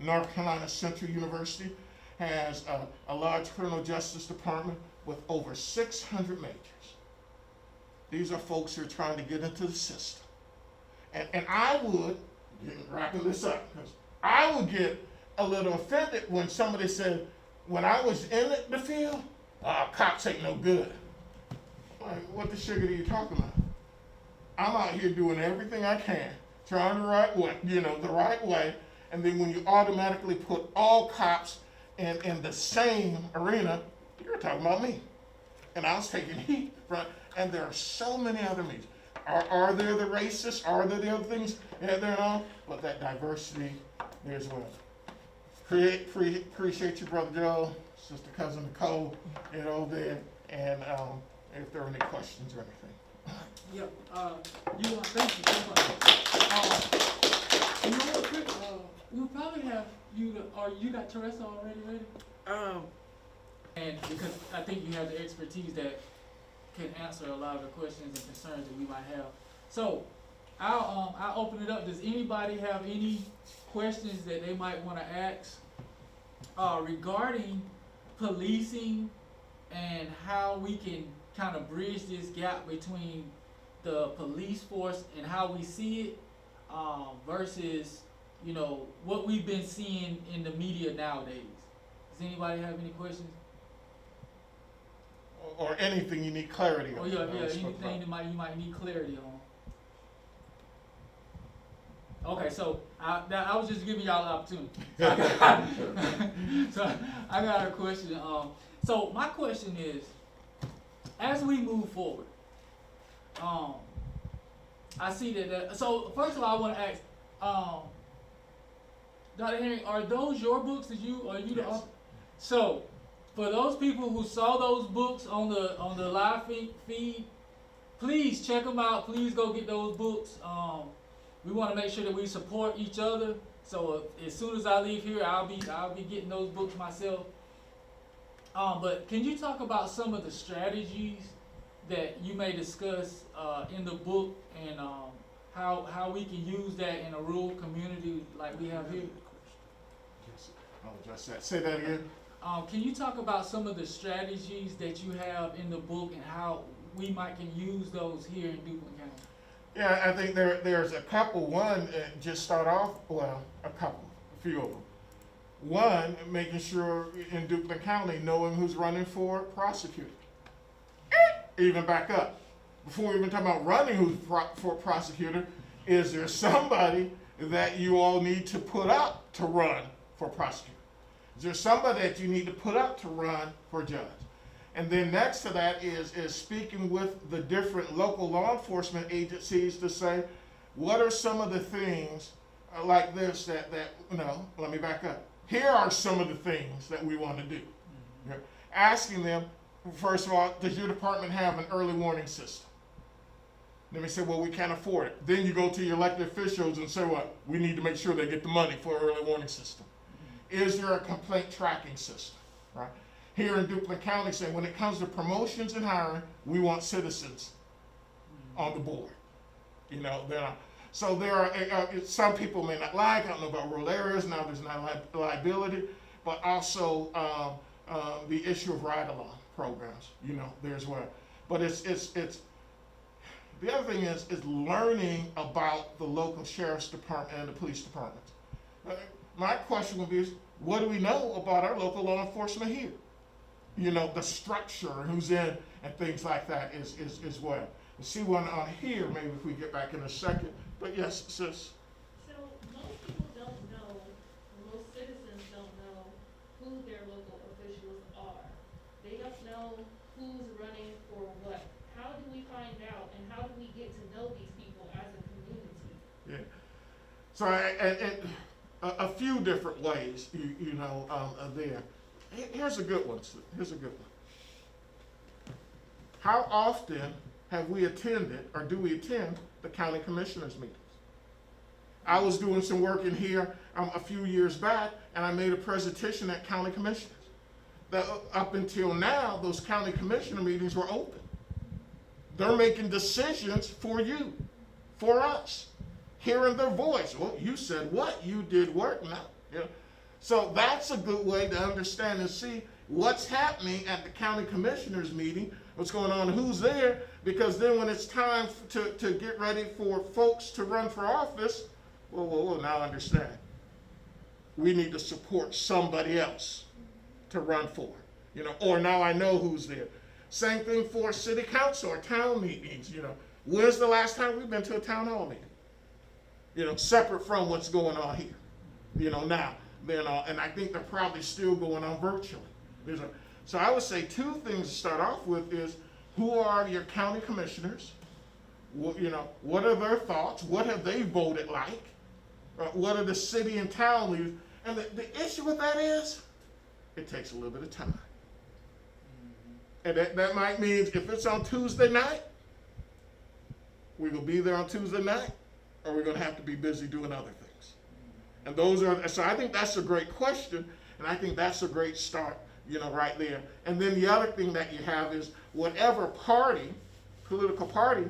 North Carolina Central University has a large criminal justice department with over 600 majors. These are folks who are trying to get into the system. And I would, wrapping this up, because I would get a little offended when somebody said, when I was in the field, cops ain't no good. Like, what the sugar are you talking about? I'm out here doing everything I can, trying the right way, and then when you automatically put all cops in the same arena, you're talking about me. And I was taking heat from, and there are so many other means. Are there the racists? Are there the other things? Yeah, they're all, but that diversity there as well. Appreciate you, Brother Joe, Sister Cousin Nicole, there, and if there are any questions or anything. Yep. Thank you so much. Real quick, we'll probably have you. Or you got Teresa already ready? And because I think you have the expertise that can answer a lot of the questions and concerns that we might have. So I'll open it up. Does anybody have any questions that they might want to ask regarding policing and how we can kind of bridge this gap between the police force and how we see it versus what we've been seeing in the media nowadays? Does anybody have any questions? Or anything you need clarity on? Anything that you might need clarity on. Okay, so I was just giving y'all an opportunity. So I got a question. So my question is, as we move forward, I see that. So first of all, I want to ask, Dr. Henry, are those your books? Are you the author? So for those people who saw those books on the live feed, please check them out. Please go get those books. We want to make sure that we support each other. So as soon as I leave here, I'll be getting those books myself. But can you talk about some of the strategies that you may discuss in the book, and how we can use that in a rural community like we have here? Oh, just that. Say that again. Can you talk about some of the strategies that you have in the book and how we can use those here in Duplin County? Yeah, I think there's a couple. One, just start off, well, a few of them. One, making sure in Duplin County, knowing who's running for prosecutor. Even back up. Before we even talk about running who's for prosecutor, is there somebody that you all need to put up to run for prosecutor? Is there somebody that you need to put up to run for judge? And then next to that is speaking with the different local law enforcement agencies to say, what are some of the things like this that let me back up. Here are some of the things that we want to do. Mm-hmm. Asking them, first of all, does your department have an early warning system? Then we say, well, we can't afford it. Then you go to your elected officials and say, well, we need to make sure they get the money for an early warning system. Is there a complaint tracking system, right? Here in Duplin County, saying when it comes to promotions and hiring, we want citizens on the board. So there are some people may not like. I don't know about rural areas. Now there's not liability, but also the issue of ride-along programs. There's where, but it's the other thing is learning about the local sheriff's department and the police departments. My question would be, what do we know about our local law enforcement here? The structure, who's in, and things like that is what. You see one on here, maybe if we get back in a second. But yes, sis. So most people don't know, most citizens don't know who their local officials are. They don't know who's running for what. How do we find out, and how do we get to know these people as a community? Yeah. So a few different ways, there. Here's a good one. How often have we attended, or do we attend, the county commissioners meetings? I was doing some work in here a few years back, and I made a presentation at county commissioners. Up until now, those county commissioner meetings were open. They're making decisions for you, for us, hearing their voice. Well, you said what? You did work now. So that's a good way to understand and see what's happening at the county commissioners meeting, what's going on, who's there, because then when it's time to get ready for folks to run for office, well, now understand. We need to support somebody else to run for, or now I know who's there. Same thing for city council or town meetings, When's the last time we've been to a town hall meeting? Separate from what's going on here, now. And I think they're probably still going on virtually. So I would say two things to start off with is, who are your county commissioners? What are their thoughts? What have they voted like? What are the city and town leaders? And the issue with that is, it takes a little bit of time. And that might mean if it's on Tuesday night, we're going to be there on Tuesday night, or we're going to have to be busy doing other things. And so I think that's a great question, and I think that's a great start, right there. And then the other thing that you have is whatever party, political party,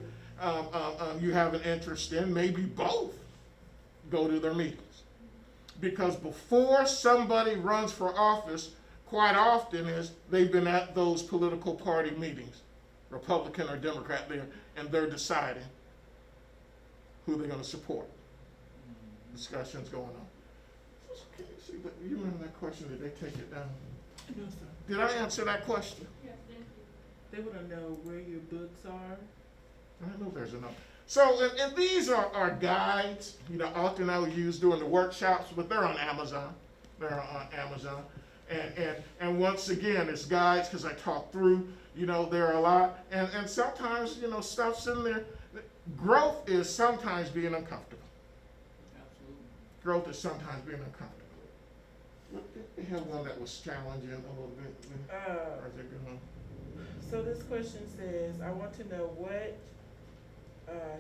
you have an interest in, maybe both, go to their meetings. Because before somebody runs for office, quite often they've been at those political party meetings, Republican or Democrat there, and they're deciding who they're going to support. Discussions going on. Okay, see, but you remember that question? Did they take it down? No, sir. Did I answer that question? Yes, thank you. They want to know where your books are. I don't know if there's enough. So, and these are guides, often I would use during the workshops, but they're on Amazon. And once again, it's guides because I talk through, there are a lot. And sometimes, stuff's in there. Growth is sometimes being uncomfortable. Absolutely. Growth is sometimes being uncomfortable. We have one that was challenging a little bit. Right there, go on. So this question says, I want to know what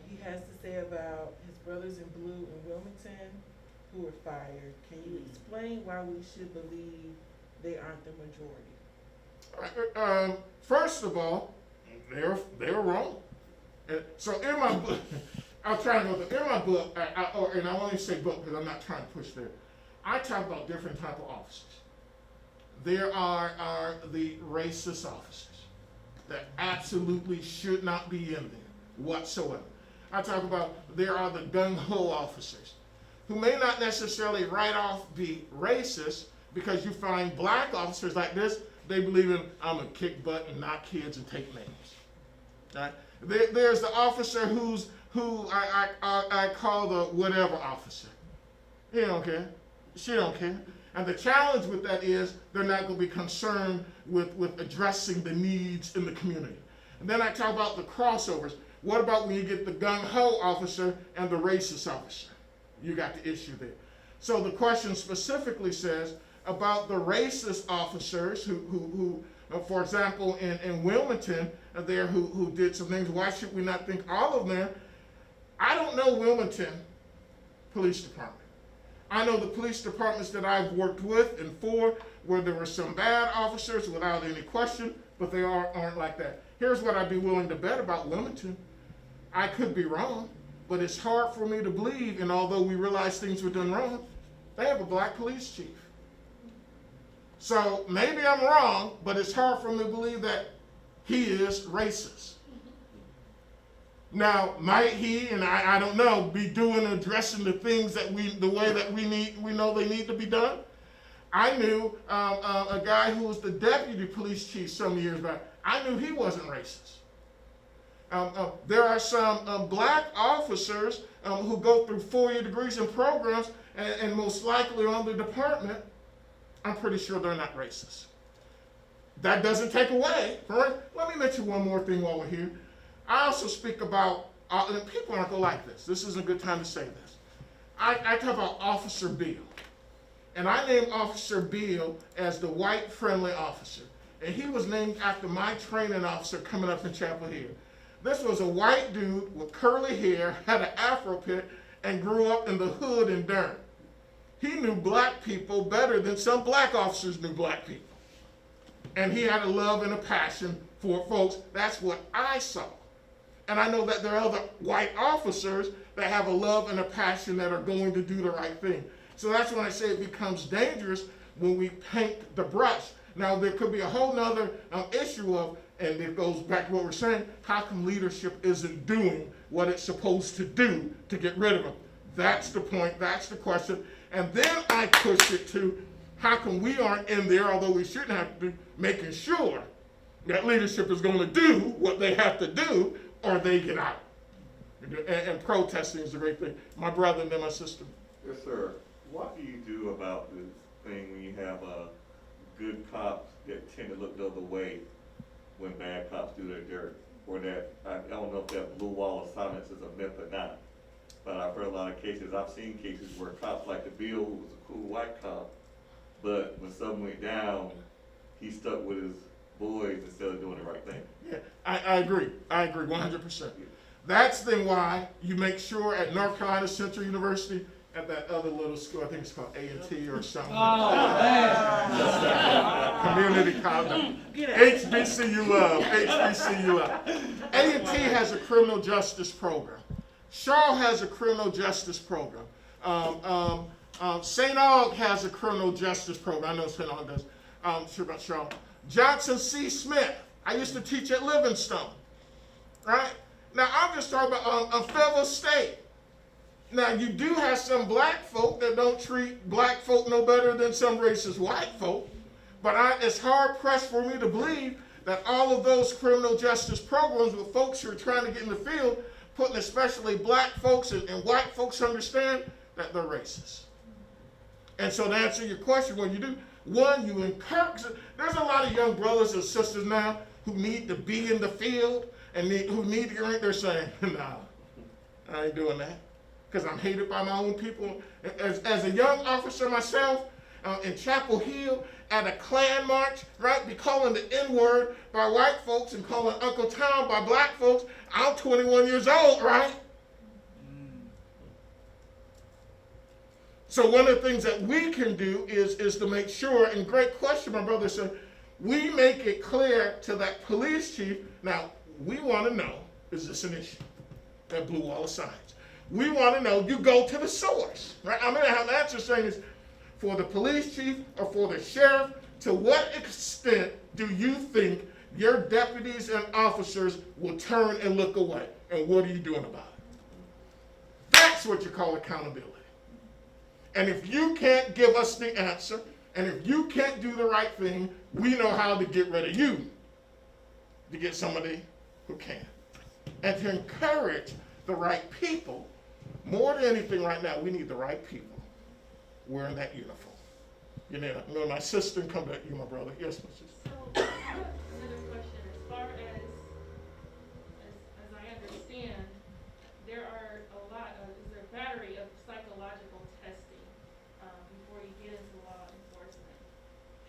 he has to say about his brothers in blue in Wilmington who were fired. Can you explain why we should believe they aren't the majority? First of all, they're wrong. So in my book, I'll try to go through. In my book, and I only say book because I'm not trying to push there. I talk about different type of officers. There are the racist officers that absolutely should not be in there whatsoever. I talk about there are the gung-ho officers who may not necessarily right off be racist, because you find black officers like this, they believe in, I'm gonna kick butt and knock kids and take names. Right? There's the officer who I call the whatever officer. He don't care. She don't care. And the challenge with that is they're not going to be concerned with addressing the needs in the community. And then I talk about the crossovers. What about when you get the gung-ho officer and the racist officer? You got the issue there. So the question specifically says about the racist officers who for example, in Wilmington, there who did some things. Why should we not think all of them? I don't know Wilmington Police Department. I know the police departments that I've worked with and for, where there were some bad officers without any question, but they aren't like that. Here's what I'd be willing to bet about Wilmington. I could be wrong, but it's hard for me to believe, and although we realize things were done wrong, they have a black police chief. So maybe I'm wrong, but it's hard for me to believe that he is racist. Now, might he, and I don't know, be addressing the things that the way that we know they need to be done? I knew a guy who was the deputy police chief some years back. I knew he wasn't racist. There are some black officers who go through 4-year degrees and programs, and most likely on the department, I'm pretty sure they're not racist. That doesn't take away, right? Let me mention one more thing while we're here. I also speak about, and people aren't going to like this. This isn't a good time to say this. I talk about Officer Beal. And I named Officer Beal as the white friendly officer. And he was named after my training officer coming up in Chapel Hill. This was a white dude with curly hair, had an afro pit, and grew up in the hood in Durham. He knew black people better than some black officers knew black people. And he had a love and a passion for folks. That's what I saw. And I know that there are other white officers that have a love and a passion that are going to do the right thing. So that's when I say it becomes dangerous when we paint the brush. Now, there could be a whole nother issue of, and it goes back to what we're saying, how come leadership isn't doing what it's supposed to do to get rid of them? That's the point, that's the question. And then I push it to, how come we aren't in there, although we shouldn't have to, making sure that leadership is going to do what they have to do, or they get out. And protesting is a great thing. My brother and then my sister. Yes, sir. What do you do about this thing when you have good cops that tend to look the other way when bad cops do their dirt? Or that, I don't know if that blue wall of silence is a myth or not, but I've heard a lot of cases, I've seen cases where cops like the Bill, who was a cool white cop, but when something went down, he stuck with his boys instead of doing the right thing. Yeah, I agree 100%. That's then why you make sure at North Carolina Central University, at that other little school, I think it's called A&T or something. Oh, man. Community college. HBCU love. A&T has a criminal justice program. Shaw has a criminal justice program. St. Aug has a criminal justice program. I know St. Aug does. Sure about Shaw. Johnson C. Smith. I used to teach at Livingstone. Right? Now, I'm just talking about Fayetteville State. Now, you do have some black folk that don't treat black folk no better than some racist white folk, but it's hard-pressed for me to believe that all of those criminal justice programs with folks who are trying to get in the field, putting especially black folks and white folks understand that they're racist. And so to answer your question, what you do, one, you encourage, there's a lot of young brothers and sisters now who need to be in the field and who need to, they're saying, nah, I ain't doing that. Because I'm hated by my own people. As a young officer myself, in Chapel Hill at a Klan march, right? Be calling the N-word by white folks and calling Uncle Tom by black folks. I'm 21 years old, right? So one of the things that we can do is to make sure, and great question, my brother said, we make it clear to that police chief. Now, we want to know, is this an issue? That blue wall of science. We want to know, you go to the source, right? I'm going to have an answer saying this, for the police chief or for the sheriff, to what extent do you think your deputies and officers will turn and look away? And what are you doing about it? That's what you call accountability. And if you can't give us the answer, and if you can't do the right thing, we know how to get rid of you, to get somebody who can. And to encourage the right people, more than anything right now, we need the right people wearing that uniform. You know, when my sister come back, you, my brother. Yes, my sister. So, another question, as far as I understand, there are there's a battery of psychological testing before you get into law enforcement.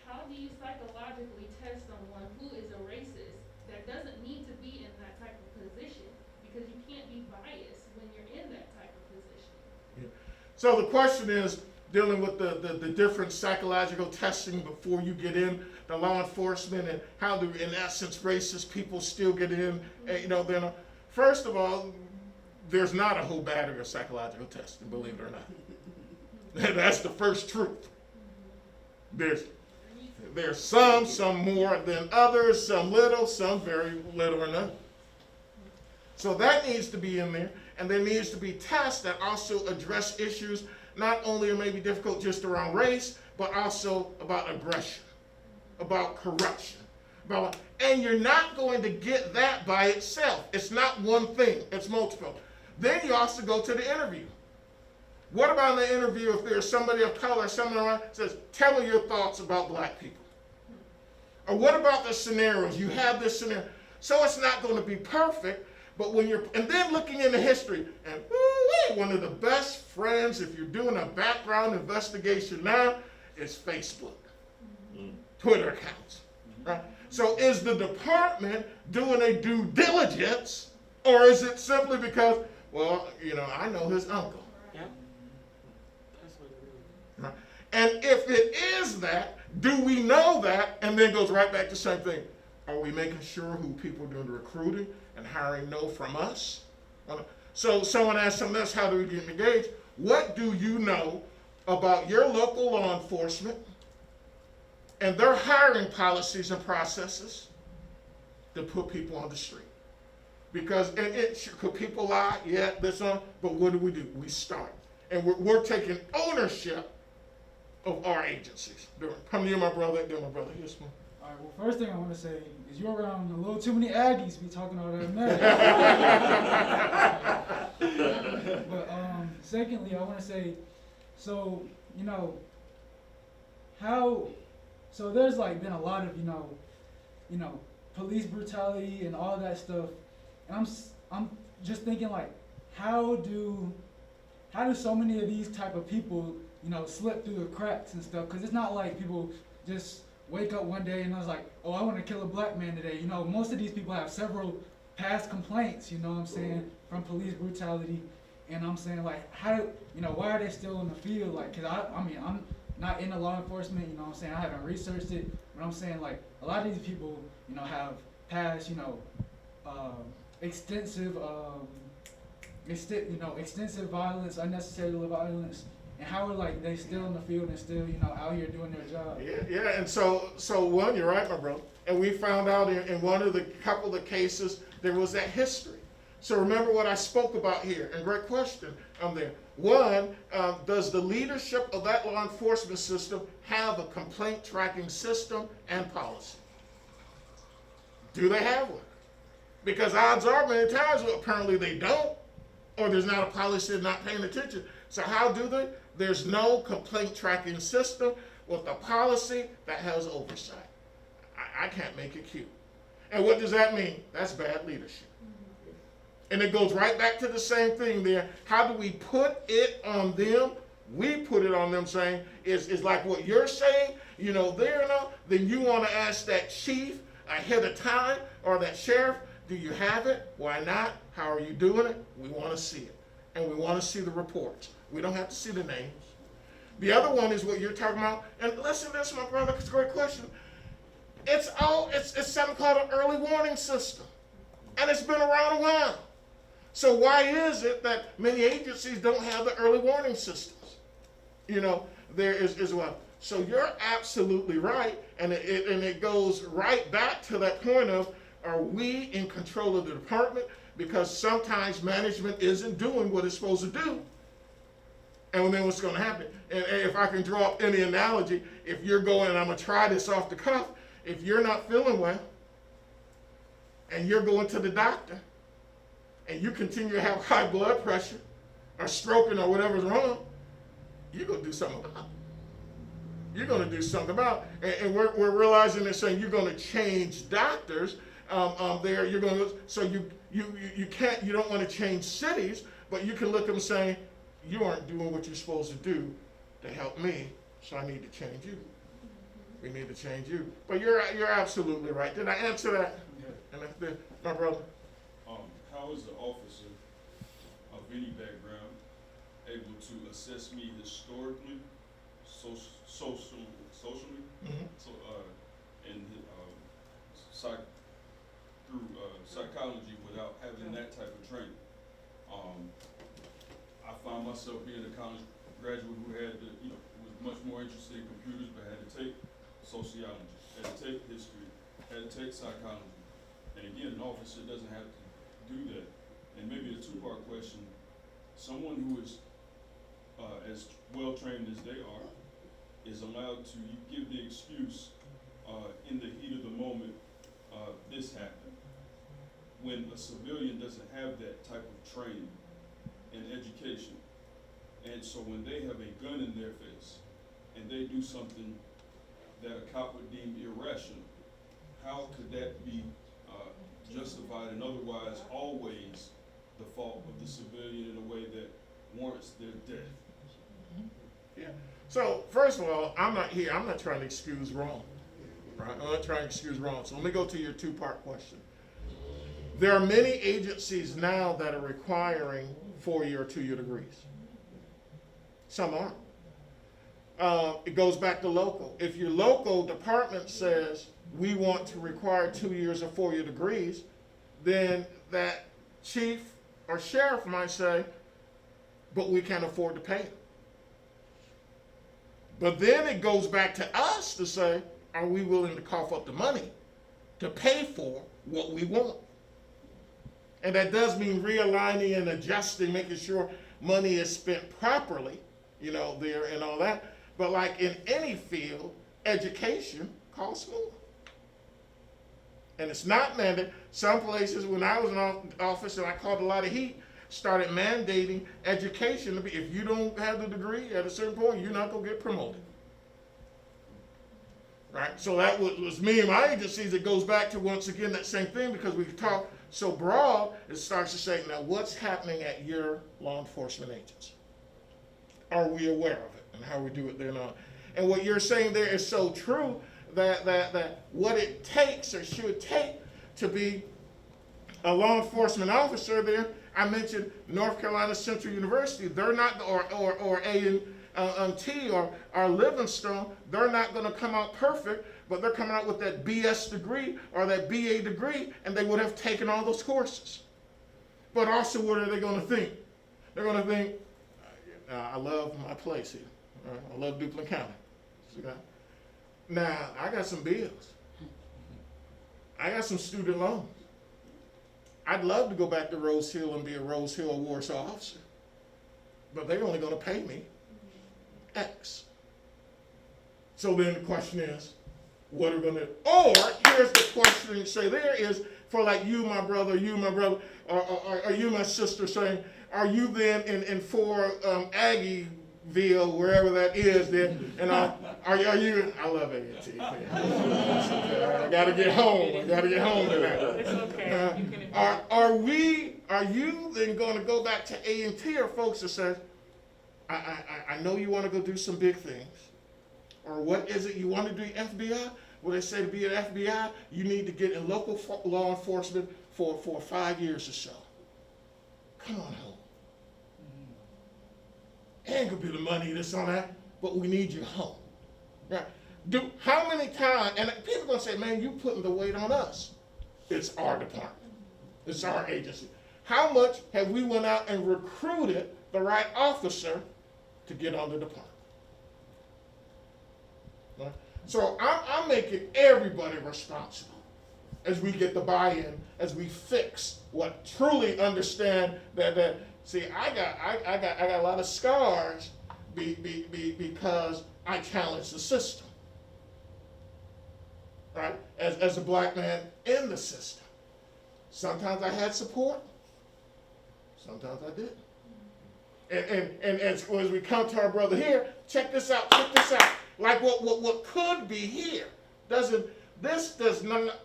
How do you psychologically test someone who is a racist that doesn't need to be in that type of position? Because you can't be biased when you're in that type of position. Yeah. So the question is, dealing with the different psychological testing before you get in the law enforcement, and how do, in essence, racist people still get in. You know, then first of all, there's not a whole battery of psychological testing, believe it or not. That's the first truth. There's some more than others, some little, some very little or none. So that needs to be in there, and there needs to be tests that also address issues not only are maybe difficult just around race, but also about aggression, about corruption. And you're not going to get that by itself. It's not one thing, it's multiple. Then you also go to the interview. What about in the interview if there's somebody of color, someone around says, tell me your thoughts about black people? Or what about the scenarios? You have this scenario. So it's not going to be perfect, but when you're, and then looking into history, and one of the best friends, if you're doing a background investigation now, is Facebook, Twitter accounts, right? So is the department doing a due diligence, or is it simply because, well, you know, I know his uncle? Yeah. That's what it is. Right? And if it is that, do we know that? And then goes right back to the same thing. Are we making sure who people are doing the recruiting and hiring know from us? So someone asked something else, how do we get engaged? What do you know about your local law enforcement and their hiring policies and processes to put people on the street? Because could people lie? Yeah, this on. But what do? We start. And we're taking ownership of our agencies. Come to you, my brother. Then my brother. Yes, ma'am. All right, well, first thing I want to say is you're around a little too many Aggies be talking all that mess. But secondly, I want to say, so, you know, so there's like been a lot of, you know, police brutality and all that stuff. And I'm just thinking like, how do so many of these type of people, you know, slip through the cracks and stuff? Because it's not like people just wake up one day and I was like, oh, I want to kill a black man today. You know, most of these people have several past complaints, you know what I'm saying, from police brutality. And I'm saying, like, why are they still in the field? Like, because I mean, I'm not in the law enforcement, you know what I'm saying, I haven't researched it, but I'm saying, like, a lot of these people, you know, have past, you know, extensive violence, unnecessary violence. And how are, like, they still in the field and still, you know, out here doing their job? Yeah, and so one, you're right, my brother. And we found out in one of the couple of cases, there was that history. So remember what I spoke about here, and great question there. One, does the leadership of that law enforcement system have a complaint tracking system and policy? Do they have one? Because odds are many times, well, apparently they don't, or there's not a policy, they're not paying attention. So how do they? There's no complaint tracking system with a policy that has oversight. I can't make it cute. And what does that mean? That's bad leadership. And it goes right back to the same thing there. How do we put it on them? we put it on them saying, is like what you're saying, there now, then you want to ask that chief ahead of time or that sheriff, do you have it? Why not? How are you doing it? We want to see it. And we want to see the reports. We don't have to see the names. The other one is what you're talking about. And listen to this, my brother, it's a great question. It's something called an early warning system. And it's been around a while. So why is it that many agencies don't have the early warning systems? There is one. So you're absolutely right. And it goes right back to that point of, are we in control of the department? Because sometimes management isn't doing what it's supposed to do. And then what's going to happen? And if I can draw up any analogy, if you're going, and I'm going to try this off the cuff, if you're not feeling well, and you're going to the doctor, and you continue to have high blood pressure, or stroking, or whatever's wrong, you're going to do something about it. You're going to do something about it. And we're realizing they're saying you're going to change doctors. There, you're going to, so you can't, you don't want to change cities, but you can look at them saying, you aren't doing what you're supposed to do to help me, so I need to change you. We need to change you. But you're absolutely right. Did I answer that? Yeah. And my brother? How is the officer of any background able to assess me historically, socially, Mm-hmm. and through psychology without having that type of training? I found myself being a college graduate who had to, was much more interested in computers, but had to take sociology, had to take history, had to take psychology. And again, an officer doesn't have to do that. And maybe a two-part question, someone who is as well trained as they are is allowed to give the excuse in the heat of the moment, this happened. When a civilian doesn't have that type of training and education, and so when they have a gun in their face and they do something that a cop would deem irrational, how could that be justified and otherwise always the fault of the civilian in a way that warrants their death? Yeah. So first of all, I'm not trying to excuse wrong. Right? I'm not trying to excuse wrong. So let me go to your two-part question. There are many agencies now that are requiring 4-year or 2-year degrees. Some aren't. It goes back to local. If your local department says we want to require 2 years or 4-year degrees, then that chief or sheriff might say, but we can't afford to pay it. But then it goes back to us to say, are we willing to cough up the money to pay for what we want? And that does mean realigning and adjusting, making sure money is spent properly, there and all that. But like in any field, education costs more. And it's not mandated. Some places, when I was in office and I caught a lot of heat, started mandating education to be, if you don't have the degree at a certain point, you're not going to get promoted. Right? So that was me and my agencies. It goes back to, once again, that same thing, because we've talked so broad, it starts to say, now what's happening at your law enforcement agency? Are we aware of it? And how we do it there now? And what you're saying there is so true, that what it takes or should take to be a law enforcement officer there, I mentioned North Carolina Central University, they're not, or A&T or Livingstone, they're not going to come out perfect, but they're coming out with that BS degree or that BA degree, and they would have taken all those courses. But also, what are they going to think? They're going to think, I love my place here. I love Duplin County. See that? Now, I got some bills. I got some student loans. I'd love to go back to Rose Hill and be a Rose Hill or Warsaw officer, but they're only going to pay me X. So then the question is, what are we going to do? Or here's the question you say there is, for like you, my brother, or you, my sister, saying, are you then in for Aggieville, wherever that is, then, and are you? I love A&T. I gotta get home. I gotta get home tonight. It's okay. Are you then going to go back to A&T, or folks that say, I know you want to go do some big things. Or what is it you want to do, FBI? Well, they say to be an FBI, you need to get in local law enforcement for 5 years or so. Come on home. Ain't gonna be the money, this on that, but we need you home. Right? How many times, and people gonna say, man, you putting the weight on us. It's our department. It's our agency. How much have we went out and recruited the right officer to get on the department? Right? So I'm making everybody responsible as we get the buy-in, as we fix what truly understand that see, I got a lot of scars because I challenged the system. Right? As a black man in the system. Sometimes I had support, sometimes I didn't. And as we come to our brother here, check this out. Like what could be here does not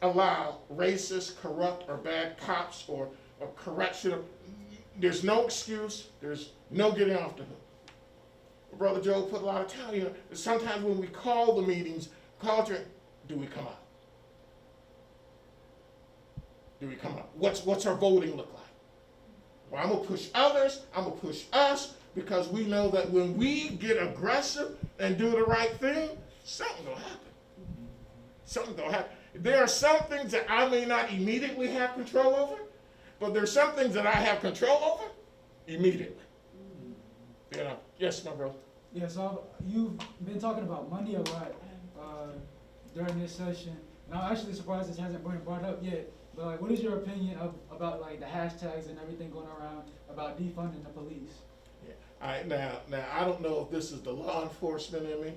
allow racist, corrupt, or bad cops or correction. There's no excuse. There's no getting off the hook. Brother Joe put a lot of time. Sometimes when we call the meetings, do we come out? Do we come out? What's our voting look like? Well, I'm gonna push others. I'm gonna push us because we know that when we get aggressive and do the right thing, something gonna happen. Something gonna happen. There are some things that I may not immediately have control over, but there's some things that I have control over immediately. Yes, my brother. Yeah, so you've been talking about money a lot during this session, and I'm actually surprised this hasn't been brought up yet. But like, what is your opinion about like the hashtags and everything going around about defunding the police? Yeah. Now I don't know if this is the law enforcement in me.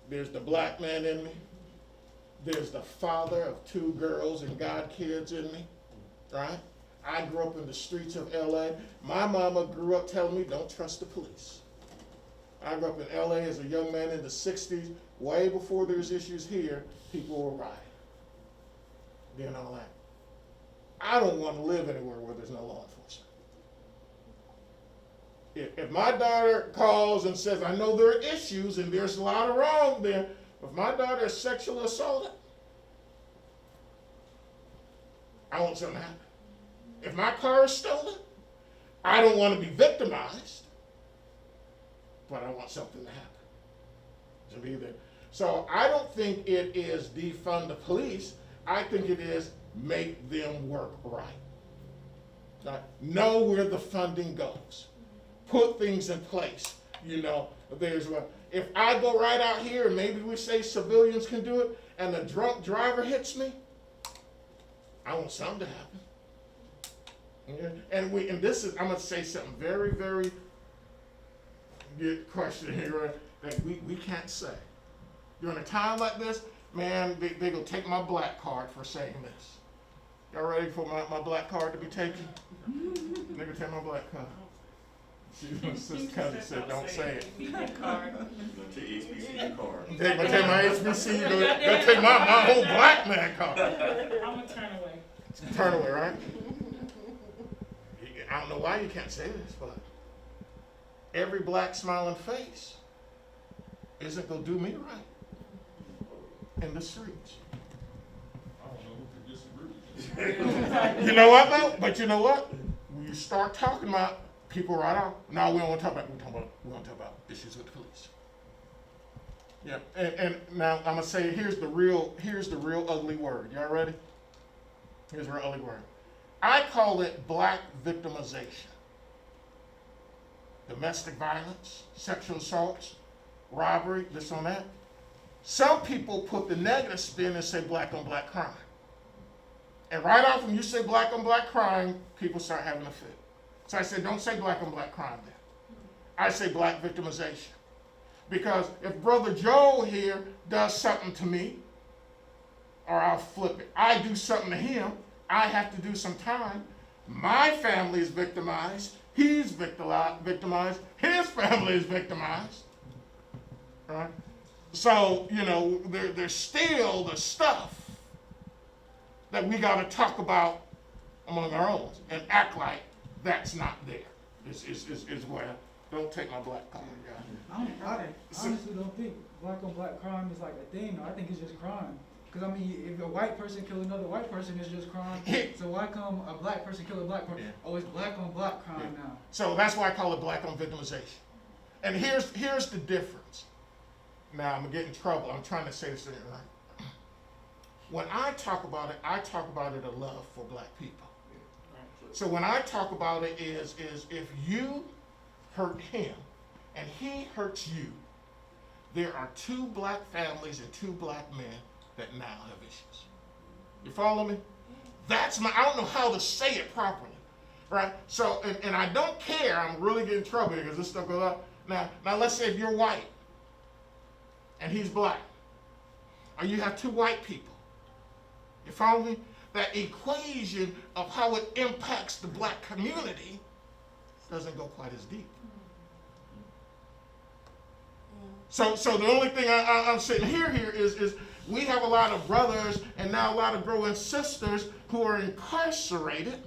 There's the black man in me. There's the father of 2 girls and God kids in me, right? I grew up in the streets of LA. My mama grew up telling me, don't trust the police. I grew up in LA as a young man in the 60s, way before there's issues here, people were rioting. Doing all that. I don't want to live anywhere where there's no law enforcement. If my daughter calls and says, I know there are issues and there's a lot of wrong there, if my daughter is sexually assaulted, I want something to happen. If my car is stolen, I don't want to be victimized, but I want something to happen. To be there. So I don't think it is defund the police. I think it is make them work right. Know where the funding goes. Put things in place. If I go right out here and maybe we say civilians can do it and the drunk driver hits me, I want something to happen. Yeah. And I'm going to say something very, very good question here that we can't say. During a time like this, man, they going to take my black card for saying this. Y'all ready for my black card to be taken? They're going to take my black card. Sister Cousin said, don't say it. They'll take HBCU card. They're going to take my HBCU, they'll take my whole black man card. I'm gonna turn away. Turn away, right? I don't know why you can't say this, but every black smiling face isn't going to do me right in the streets. I don't know who can disagree with this. You know what, though? But you know what? When you start talking about people right out, now we don't want to talk about, we want to talk about issues with the police. Yeah, and now I'm going to say, here's the real ugly word. Y'all ready? Here's the real ugly word. I call it black victimization. Domestic violence, sexual assaults, robbery, this on that. Some people put the negative spin and say black on black crime. And right off when you say black on black crime, people start having a fit. So I said, don't say black on black crime then. I say black victimization. Because if Brother Joe here does something to me, or I'll flip it, I do something to him, I have to do some time. My family is victimized. He's victimized. His family is victimized. Right? So, there's still the stuff that we got to talk about among our own and act like that's not there. is where, don't take my black card, guys. I honestly don't think black on black crime is like a thing. I think it's just crime. Because I mean, if a white person kill another white person, it's just crime. So why come a black person kill a black person? Yeah. Oh, it's black on black crime now. So that's why I call it black on victimization. And here's the difference. Now I'm gonna get in trouble. I'm trying to say this thing right. When I talk about it a love for black people. So when I talk about it is if you hurt him and he hurts you, there are two black families and two black men that now have issues. You follow me? I don't know how to say it properly, right? So, and I don't care, I'm really getting in trouble here because this stuff goes up. Now let's say if you're white and he's black, or you have two white people, you follow me? That equation of how it impacts the black community doesn't go quite as deep. So the only thing I'm sitting here is we have a lot of brothers and now a lot of growing sisters who are incarcerated.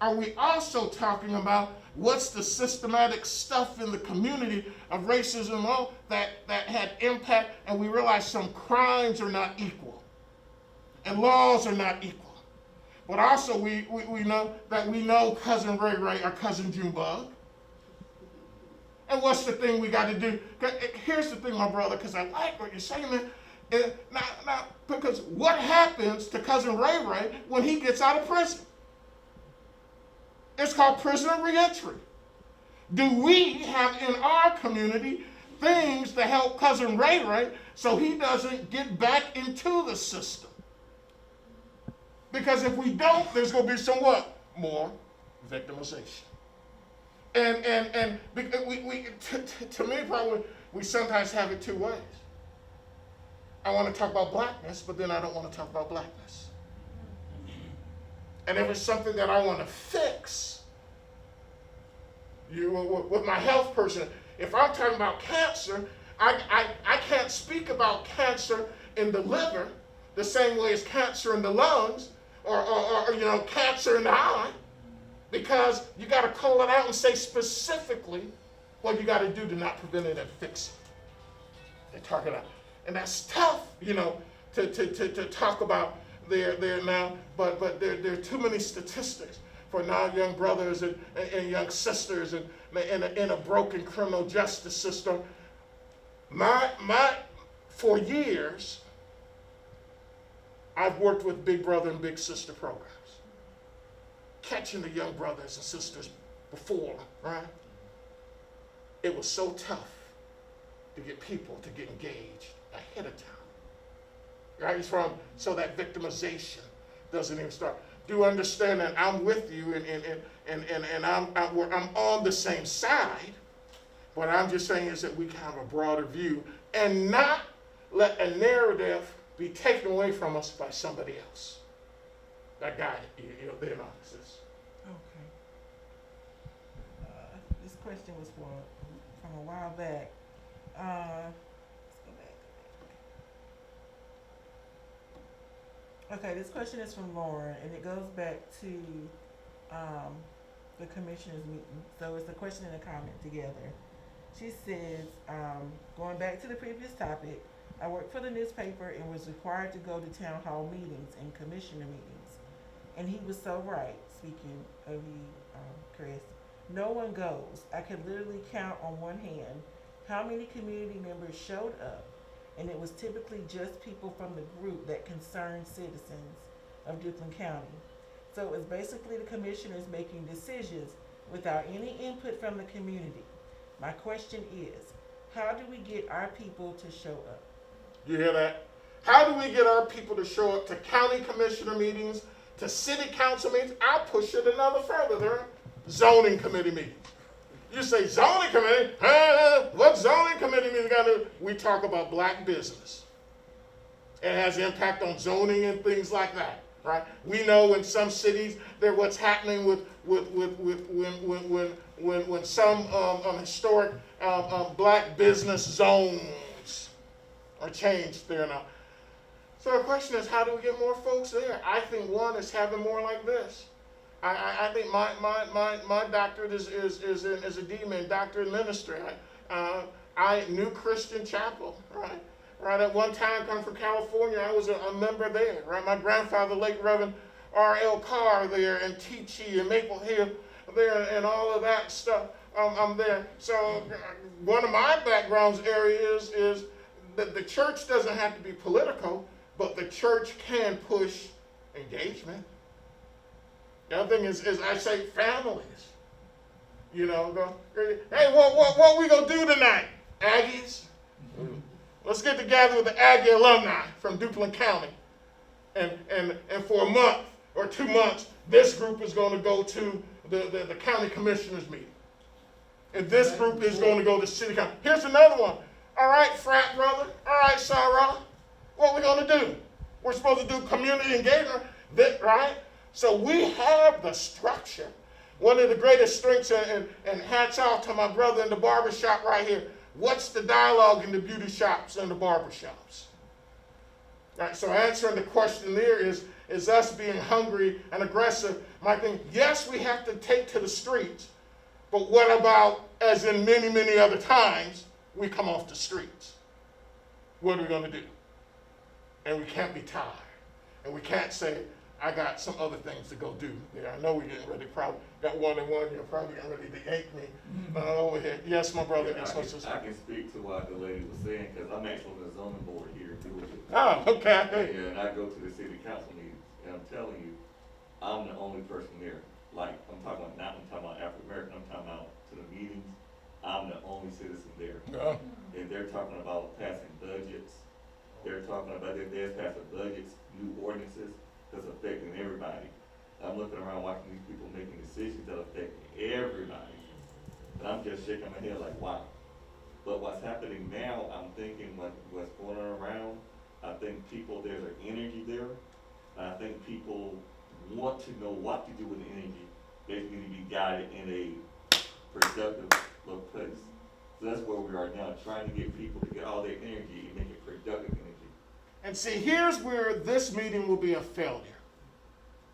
Are we also talking about what's the systematic stuff in the community of racism and all that had impact, and we realize some crimes are not equal and laws are not equal. But also we know that we know Cousin Ray Ray or Cousin Junebug. And what's the thing we got to do? Here's the thing, my brother, because I like what you're saying, man. Now, because what happens to Cousin Ray Ray when he gets out of prison? It's called prisoner reentry. Do we have in our community things to help Cousin Ray Ray so he doesn't get back into the system? Because if we don't, there's going to be somewhat more victimization. And to me, probably, we sometimes have it two ways. I want to talk about blackness, but then I don't want to talk about blackness. And if it's something that I want to fix, with my health person, if I'm talking about cancer, I can't speak about cancer in the liver the same way as cancer in the lungs or cancer in the eye. Because you got to call it out and say specifically what you got to do to not prevent it and fix it. They talk it out. And that's tough, to talk about there now. But there are too many statistics for now young brothers and young sisters and in a broken criminal justice system. For years, I've worked with Big Brother and Big Sister programs. Catching the young brothers and sisters before, right? It was so tough to get people to get engaged ahead of time, right? So that victimization doesn't even start. Do understand that I'm with you and I'm on the same side. What I'm just saying is that we can have a broader view and not let a narrative be taken away from us by somebody else. That guy, the analysis. Okay. This question was from a while back. Let's go back. Okay, this question is from Lauren, and it goes back to the commissioners meeting. So it's a question and a comment together. She says, going back to the previous topic, I worked for the newspaper and was required to go to town hall meetings and commissioner meetings. And he was so right, speaking of you, Chris. No one goes. I could literally count on one hand how many community members showed up, and it was typically just people from the group that concerned citizens of Duplin County. So it was basically the commissioners making decisions without any input from the community. My question is, how do we get our people to show up? You hear that? How do we get our people to show up to county commissioner meetings, to city council meetings? I'll push it another further there. Zoning committee meetings. You say zoning committee? What zoning committee meeting got to do? We talk about black business. It has impact on zoning and things like that, right? We know in some cities there what's happening with when some historic black business zones are changed there now. So the question is, how do we get more folks there? I think one is having more like this. I think my doctorate is a D-man, doctorate in ministry. I New Christian Chapel, right? Right, at one time, come from California, I was a member there, right? My grandfather, late Reverend R.L. Carr there, and Teachy and Maple Hill there, and all of that stuff. I'm there. So one of my backgrounds areas is that the church doesn't have to be political, but the church can push engagement. The other thing is I say families. You know, go, hey, what we gonna do tonight, Aggies? Let's get together with the Aggie alumni from Duplin County. And for a month or 2 months, this group is going to go to the county commissioners meeting. And this group is going to go to city council. Here's another one. All right, frat brother. All right, Sarah. What we going to do? We're supposed to do community engagement, right? So we have the structure. One of the greatest strengths, and hats off to my brother in the barbershop right here. What's the dialogue in the beauty shops and the barber shops? Right, so answering the question there is us being hungry and aggressive. My thing, yes, we have to take to the streets, but what about, as in many, many other times, we come off the streets? What are we going to do? And we can't be tired. And we can't say, I got some other things to go do there. I know we're getting ready, probably got 1 and 1, you're probably getting ready to yank me over here. Yes, my brother. Yeah, I can speak to what the lady was saying, because I'm actually on the zoning board here in Georgia. Oh, okay. Yeah, and I go to the city council meetings, and I'm telling you, I'm the only person there. Like, I'm talking about African American, I'm talking about to the meetings, I'm the only citizen there. No. And they're talking about passing budgets, they're talking about they're passing budgets, new ordinances that's affecting everybody. I'm looking around watching these people making decisions that affect everybody. And I'm just shaking my head like, wow. But what's happening now, I'm thinking what's going on around, I think there's an energy there. And I think people want to know what to do with the energy. They need to be guided in a productive place. So that's where we are now, trying to get people to get all their energy and make it productive energy. And see, here's where this meeting will be a failure.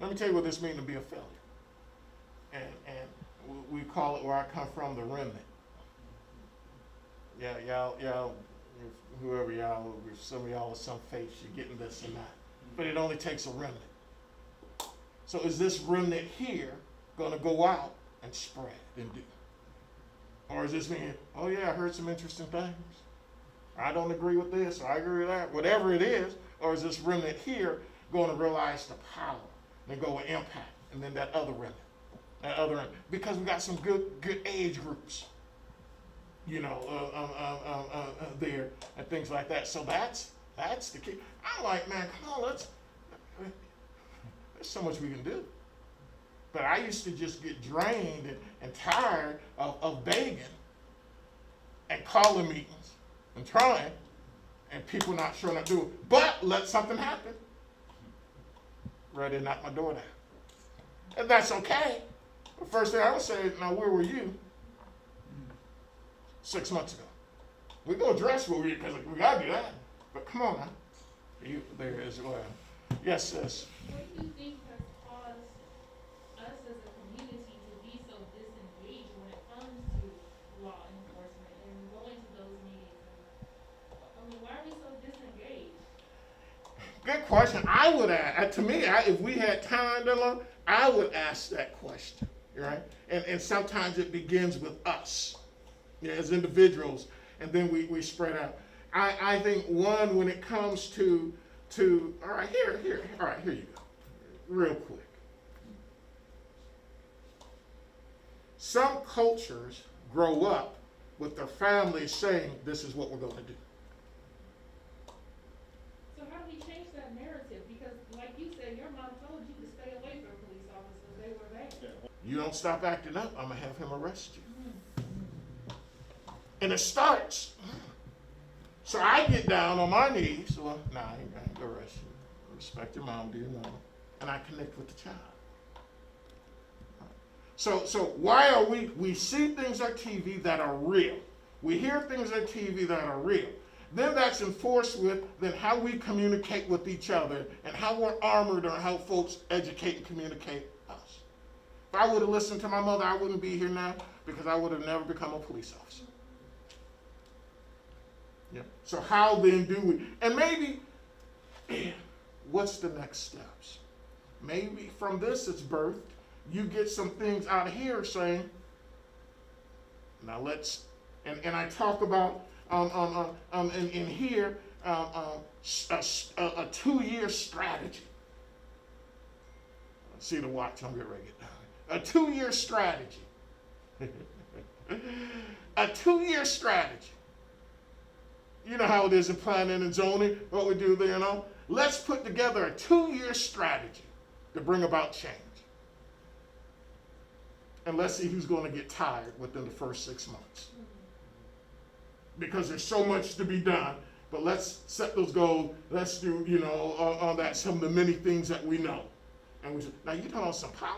Let me tell you where this meeting will be a failure. And we call it, where I come from, the remnant. Yeah, y'all, whoever y'all, some of y'all of some faith, you're getting this and that. But it only takes a remnant. So is this remnant here going to go out and spread and do? Or is this meaning, oh yeah, I heard some interesting things. I don't agree with this, or I agree with that, whatever it is. Or is this remnant here going to realize the power and go with impact, and then that other remnant, because we got some good age groups, you know, there and things like that. So that's the key. I'm like, man, come on, there's so much we can do. But I used to just get drained and tired of begging and calling meetings and trying, and people not showing up to do it. But let something happen. Ready to knock my door down. And that's okay. The first thing I would say is, now where were you 6 months ago? We're going to address what because we got to do that. But come on now. You there as well. Yes, sis. What do you think has caused us as a community to be so disengaged when it comes to law enforcement and going to those meetings? I mean, why are we so disengaged? Good question. I would ask, to me, if we had time, I would ask that question, right? And sometimes it begins with us, as individuals, and then we spread out. I think one, when it comes to all right, here you go, real quick. Some cultures grow up with their families saying, this is what we're going to do. So how do we change that narrative? Because like you said, your mom told you to stay away from police officers. They were bad. You don't stop acting up, I'm going to have him arrest you. And it starts. So I get down on my knees. Well, nah, I ain't going to arrest you. Respect your mom, do your mom. And I connect with the child. So why are we see things on TV that are real. We hear things on TV that are real. Then that's enforced with then how we communicate with each other and how we're armored or how folks educate and communicate us. I would have listened to my mother, I wouldn't be here now because I would have never become a police officer. Yeah. So how then do we, and maybe, what's the next steps? Maybe from this it's birthed, you get some things out of here saying, now let's, and I talk about in here a 2-year strategy. See the watch, I'm getting ready to get down. A 2-year strategy. A 2-year strategy. You know how it is in planning and zoning, what we do there, you know? Let's put together a 2-year strategy to bring about change. And let's see who's going to get tired within the first 6 months. Because there's so much to be done, but let's set those goals. Let's do, on that, some of the many things that we know. And we say, now you're talking about some power?